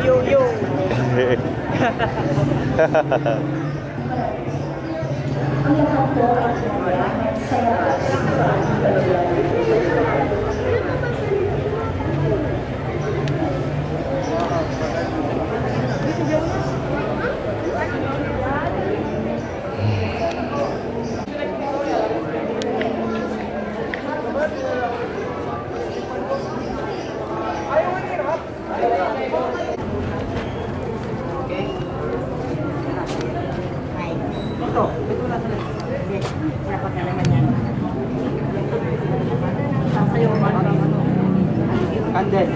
ang lahat po ay kinayahan sa lakas sa ating paglalaan. Kandel.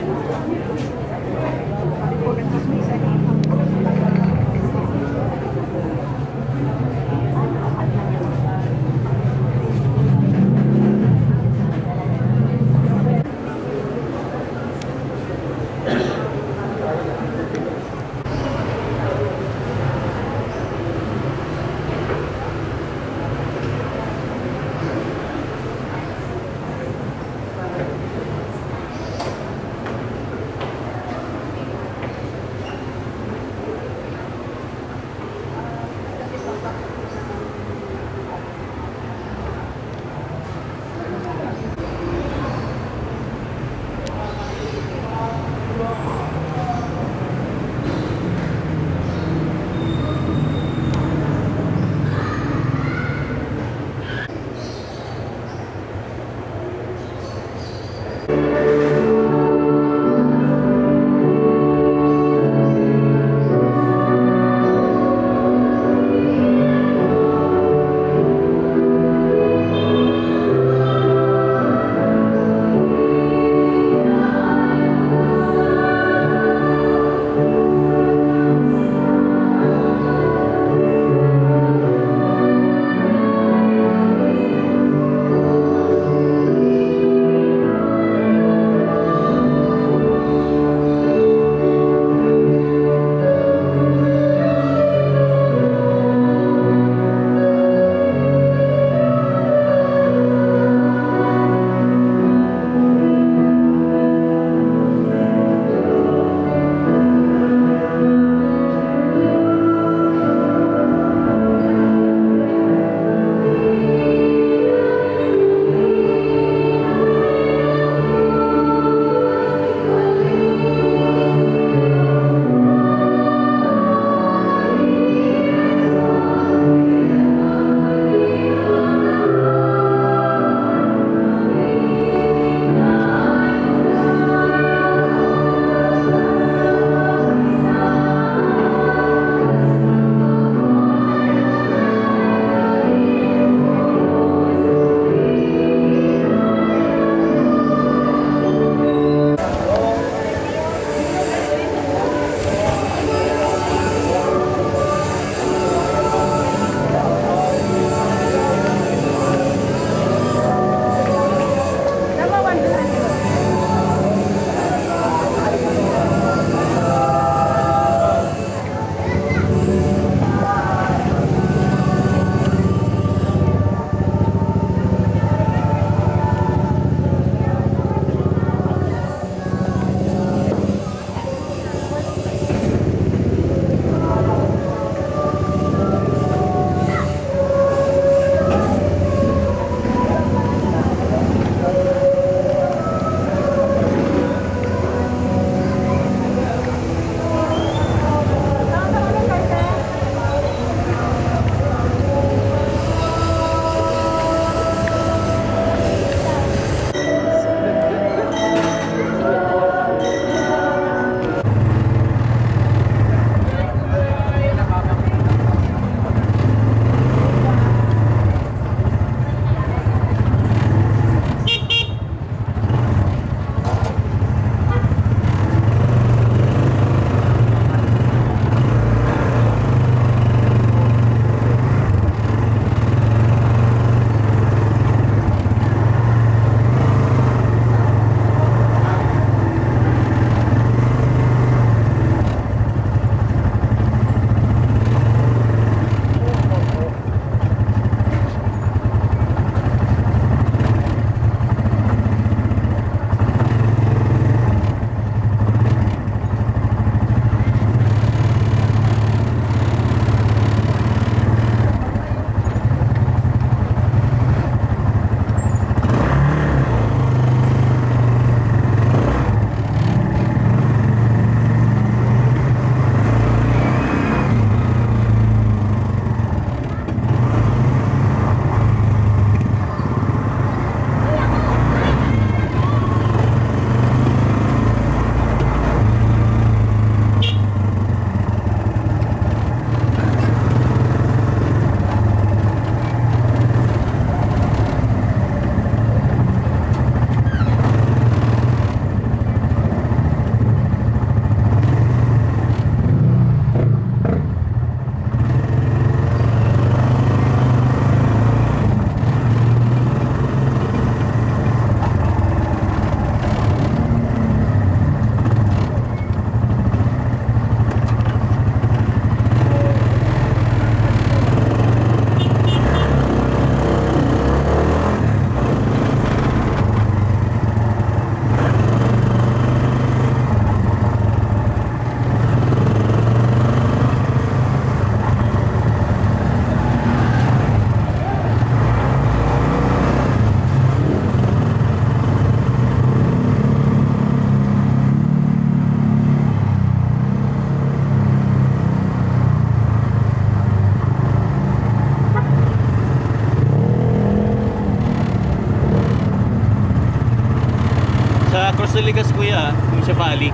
Cruz de Ligas kuya, yung Cefali.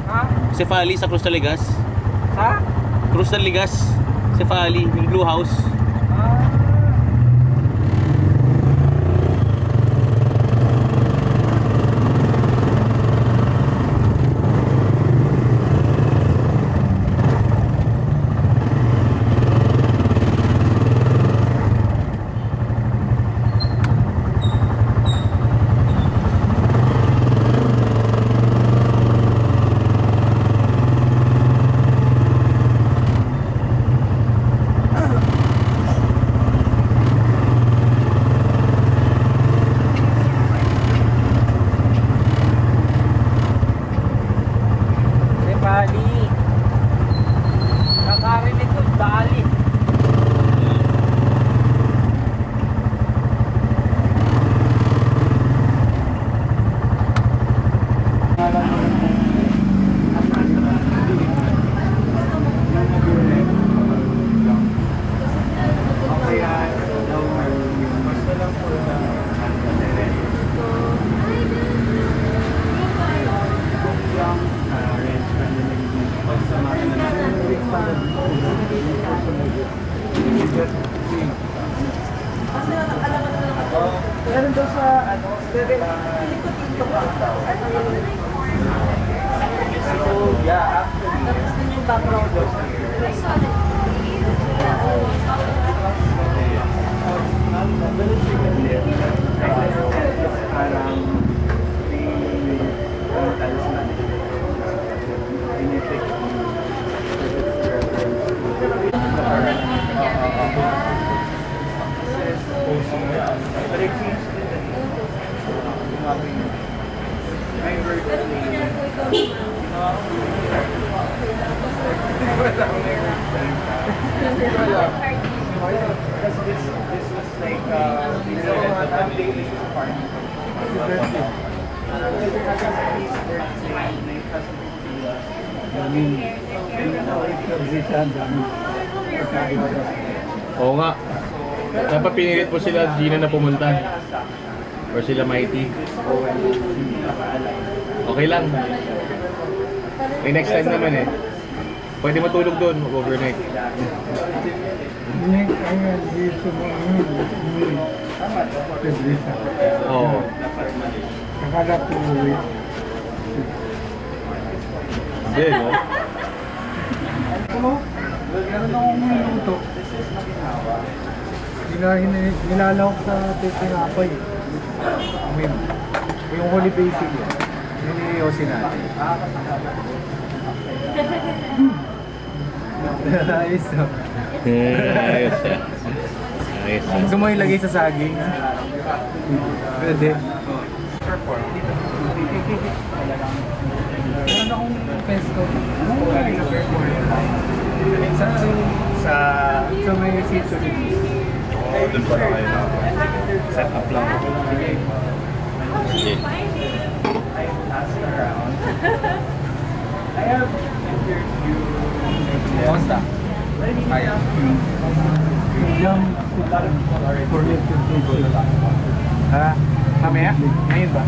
Ha? Cefali sa Cruz de Ligas. Sa? Cruz de Ligas, Cefali, yung Blue House. Oo nga. Dapat pinilit po sila Gina na pumunta. Or sila Mighty. Okay lang. May next time naman eh. Pwede matulog doon, overnight. Oo. Hindi, no? Meron akong minuto. Nilalawak sa tinapay. Yung holy basic yun. Niliyosin natin. Ayos no? Ayos eh. Ayos eh. Gusto mo ilagay sa saging? Pwede. Meron akong pesto. Galing sa performance. Sa may seats ulit. Oo, doon pa na kayo na. Set up lang. Sige. Kamusta? Kaya. Ha? Mamaya? Ngayon ba?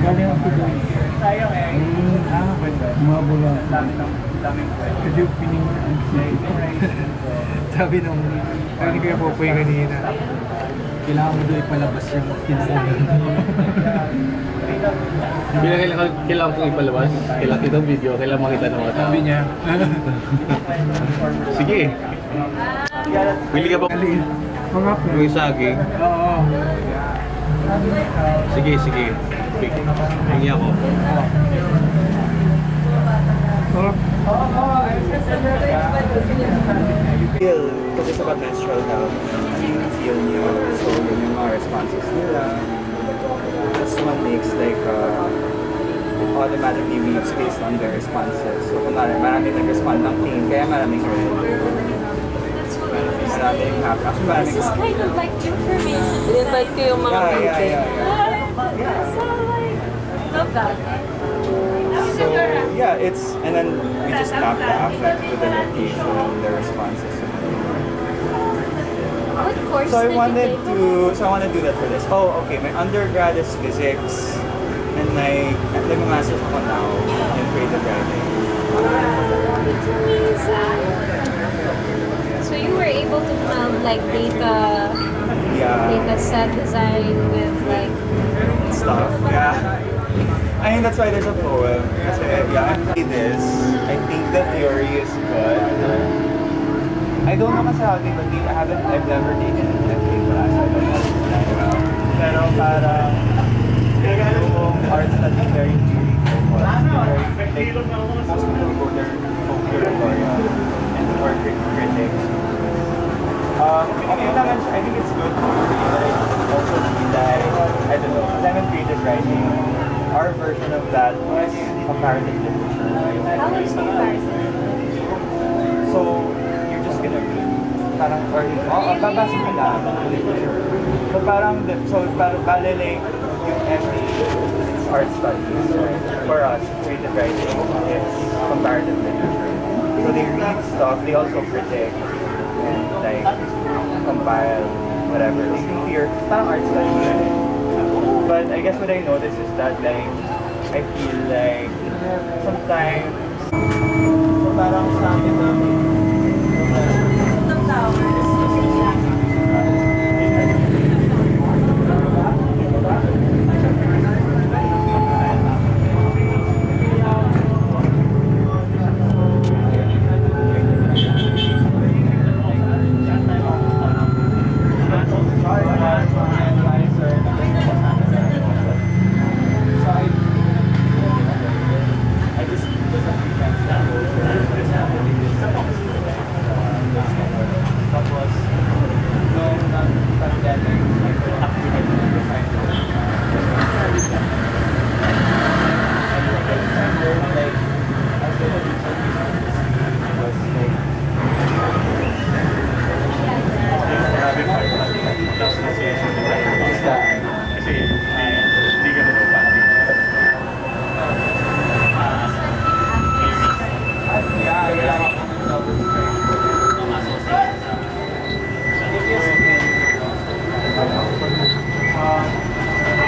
Galing ako doon. Mabula. Kasi piningan. Sabi nung kani Kuya Popoy kanina, kailangan mo doon ipalabas yung kinasabi. Kailangan kong ipalabas. Kailangan kitang video. Kailangan makita ng mga tao. Sabi niya. Sige. Pili ka ba? Yung saging? Oo. Sige, sige. Hingi ako. Feel, kasi sa menstrual health, feel niyo, so yun yung mga responses nila. This one makes like, it automatically reads based on their responses. So kung maraming nag-respond ng pain, kaya maraming red. Maraming happy. Actually, maraming This is kind of like information. I-invite ko yung mga pinte. So like, love that. So yeah, it's, and then we just map the affect to the location, the responses. What course So I did wanted you take? to do that for this. Oh, okay. My undergrad is physics. And like, nag-masters ako now in creative writing. It's amazing. So you were able to meld like data set design with like stuff. Yeah. I mean, that's why there's a poem. Kasi, yeah, I'm this. I think the theory is good. I don't know kasi how they I've never taken an FA class. I don't know. Pero parang, yung art study is very theory focused. Like, most people go there for curatorial and for critics. I think it's good to like, also be like, I don't know, because I'm in creative writing. Our version of that is comparative literature. how is comparison? So, you're just gonna read. Parang, or, babasa mo lang literature. So, parang, like, yung FA, it's art studies. For us, creative writing is comparative literature. So, they read stuff, they also critique, and, like, compile, whatever. They do here, parang art studies. But I guess what I noticed is that like I feel like sometimes so parang sa akin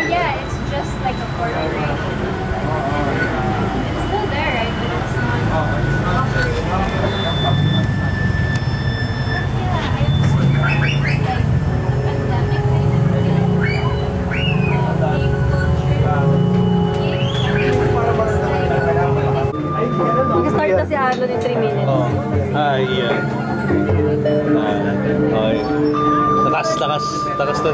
Yeah, it's just like a portrait. It's still there, right? But it's not operating. Yeah, I understand. Like the pandemic kind of Mag-start na si Arnold in 3 minutes. Okay. Takas na.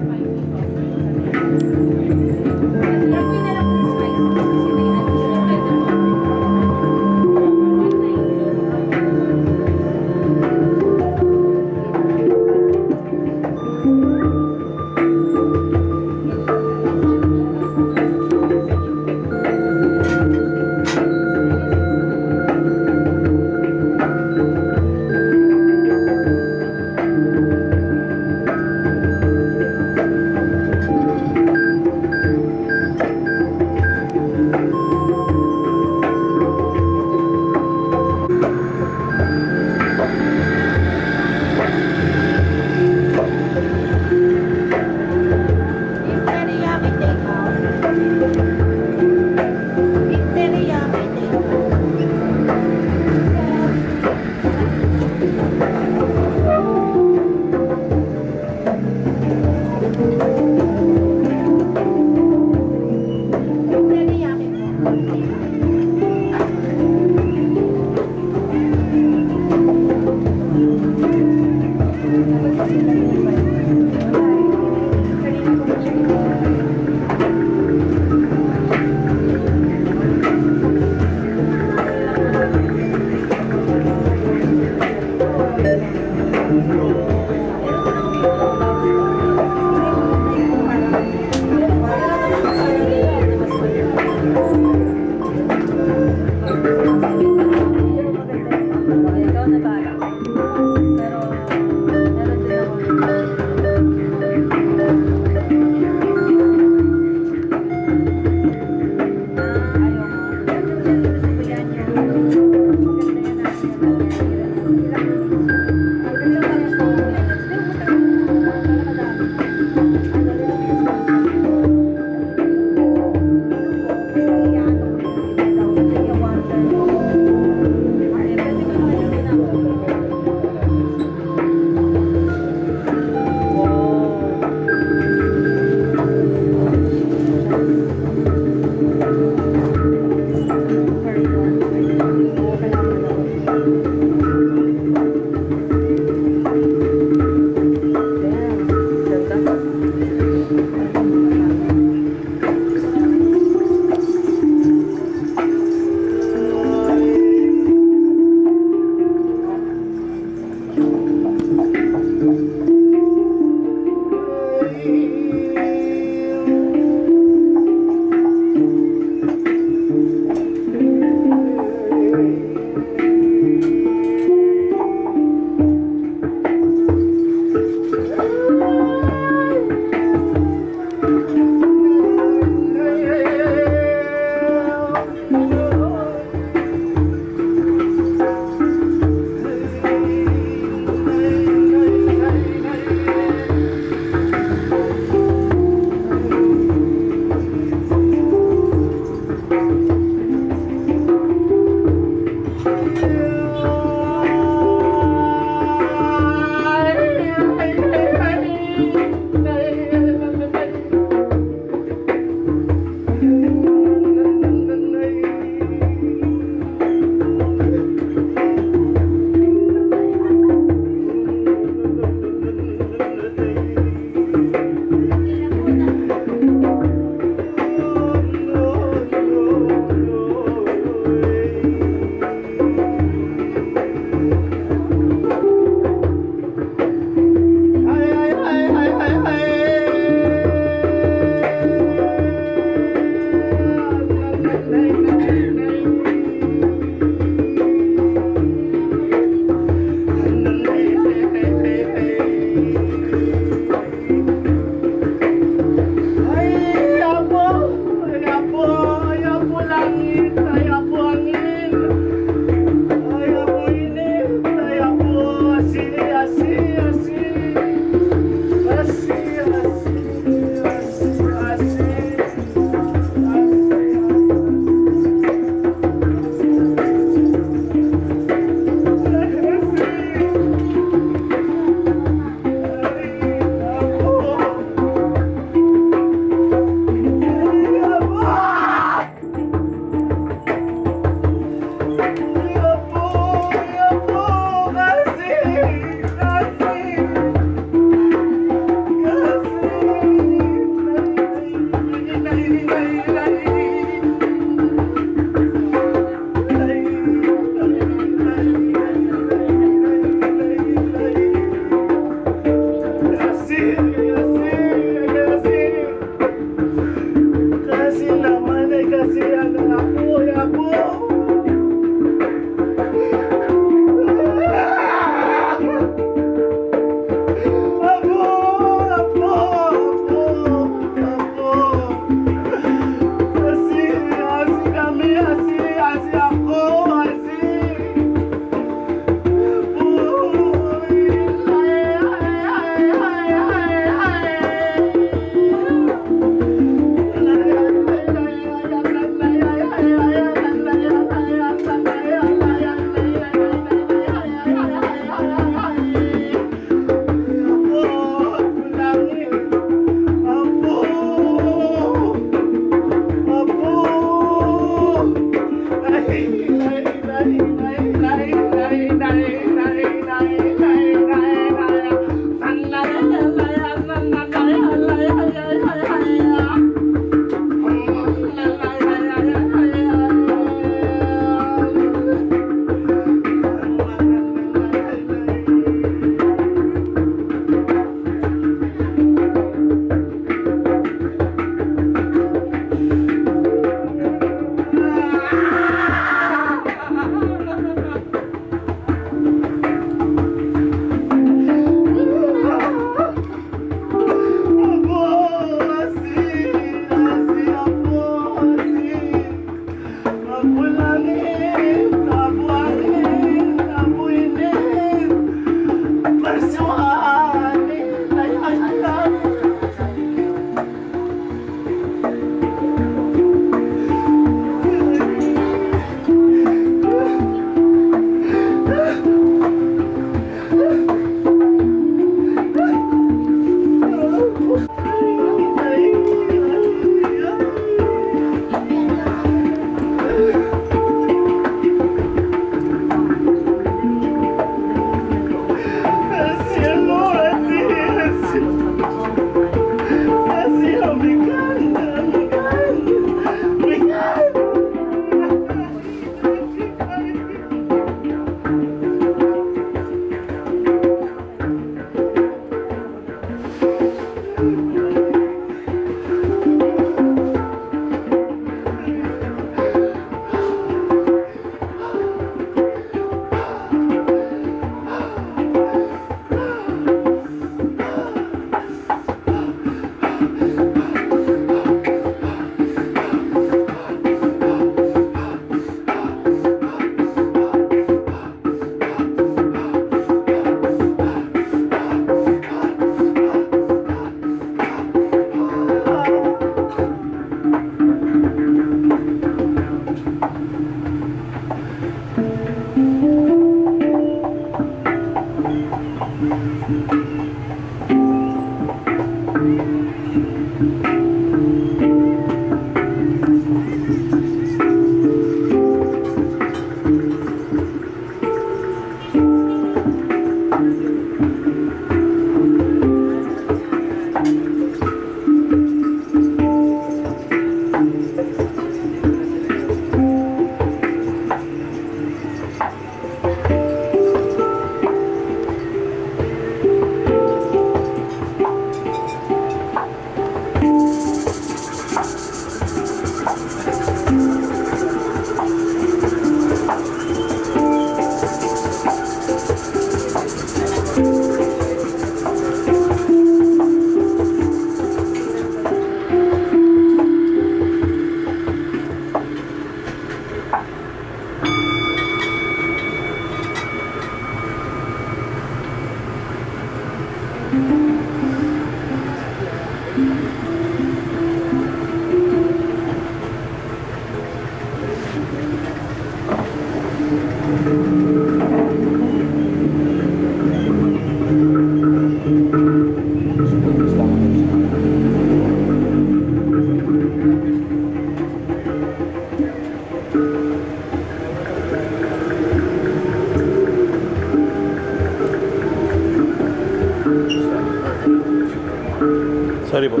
Sorry po.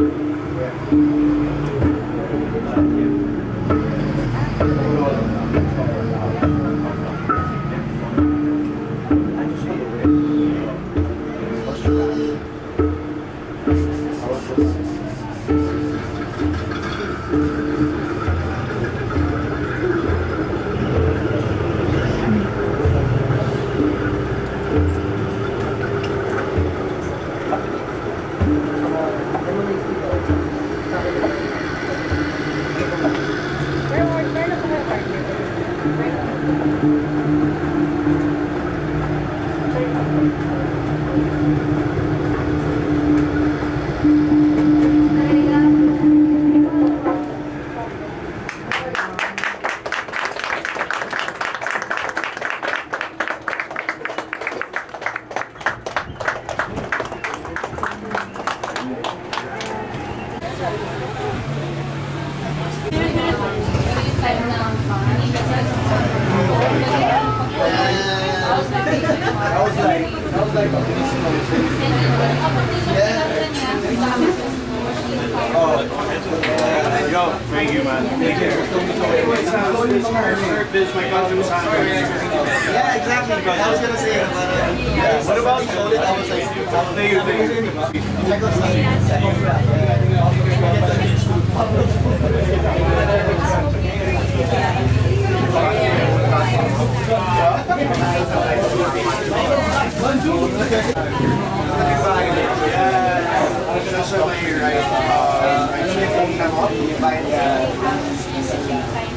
Thank you, man. Take care. Yeah, exactly, bro. I was gonna say it, but what about Solid? I was like,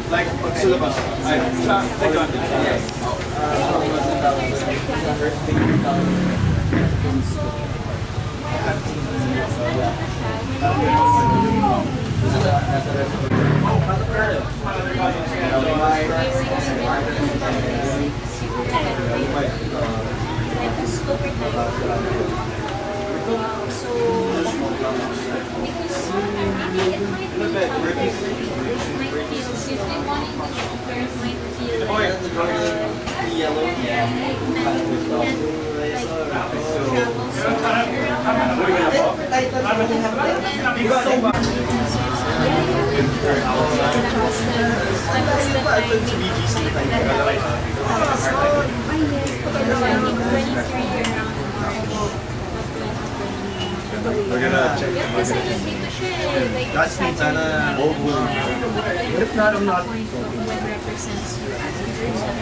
Like, syllabus. I got it. Yes. we're gonna check the market. That's me, sana. But if not, I'm not. What represents you as a person,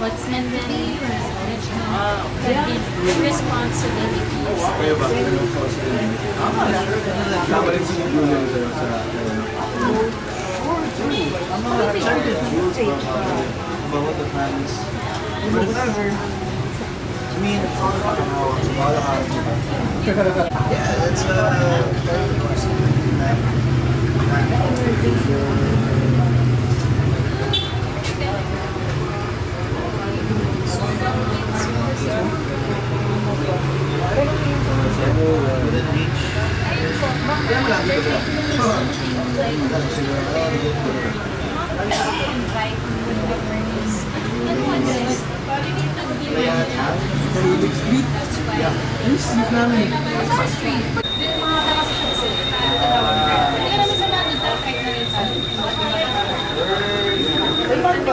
what's mentally management, responsibilities. About the plans. But whatever. I mean, it's all about how it's all about. Yeah, it's very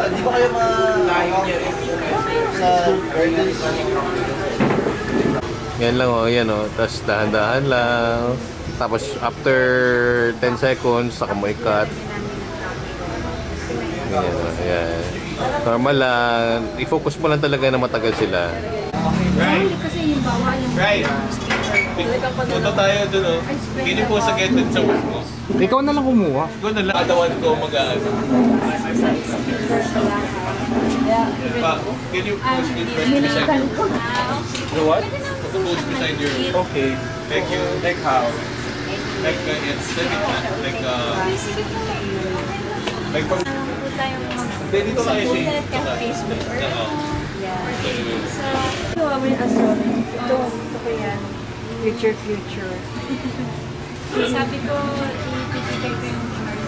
Di ba kayo sa gardens? Yan lang oh, yan oh. Tapos dahan-dahan lang. Tapos after 10 seconds, saka mo i-cut. Yan oh, yan. Normal lang. I-focus mo lang talaga na matagal sila. Right. Kasi yung bawa yung Right. Punta tayo dun oh. Hindi po sa gated sa work mo. Ikaw na lang kumuha. Ikaw na lang. Katawan ko mag-aano. Pa, can you post it beside your... You know what? Post beside your... Okay. Thank you. Like how? Like it's like from... Dito kayo siya. Facebook or so, may astrology. Ito, gusto ko yan. Future. sabi ko, ipipigay ko yung chart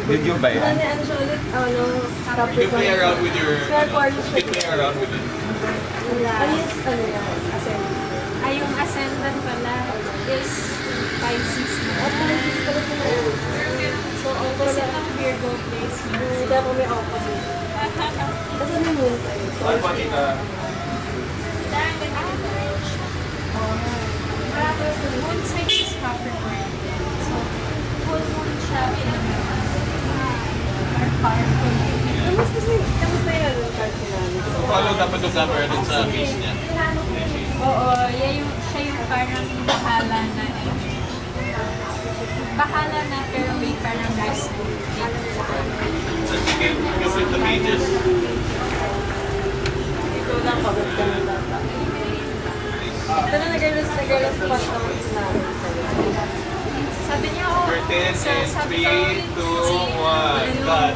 Did you buy it? Ano siya ulit? You can play around with your... You can play around with it. Ano yan? Ascendant. Ay, yung ascendant pala. is Pisces na. Pisces pala sila. So, opposite ng Virgo placement. Kaya po may opposite. Kasi may moon tayo. Ay, pati ka. Moon sign is Capricorn. So, full moon siya in our powerful. Kamusta yun ang card namin? So, follow dapat yung camera dun sa face niya. Oo, siya yung parang bahala na pero may parang risk. Sige, you flip the pages. Ito lang pagod ka ng data. Ito na nag-girls spot naman sila. Sabi niya, oh, Pretend in sabi 3, 2, 1, cut.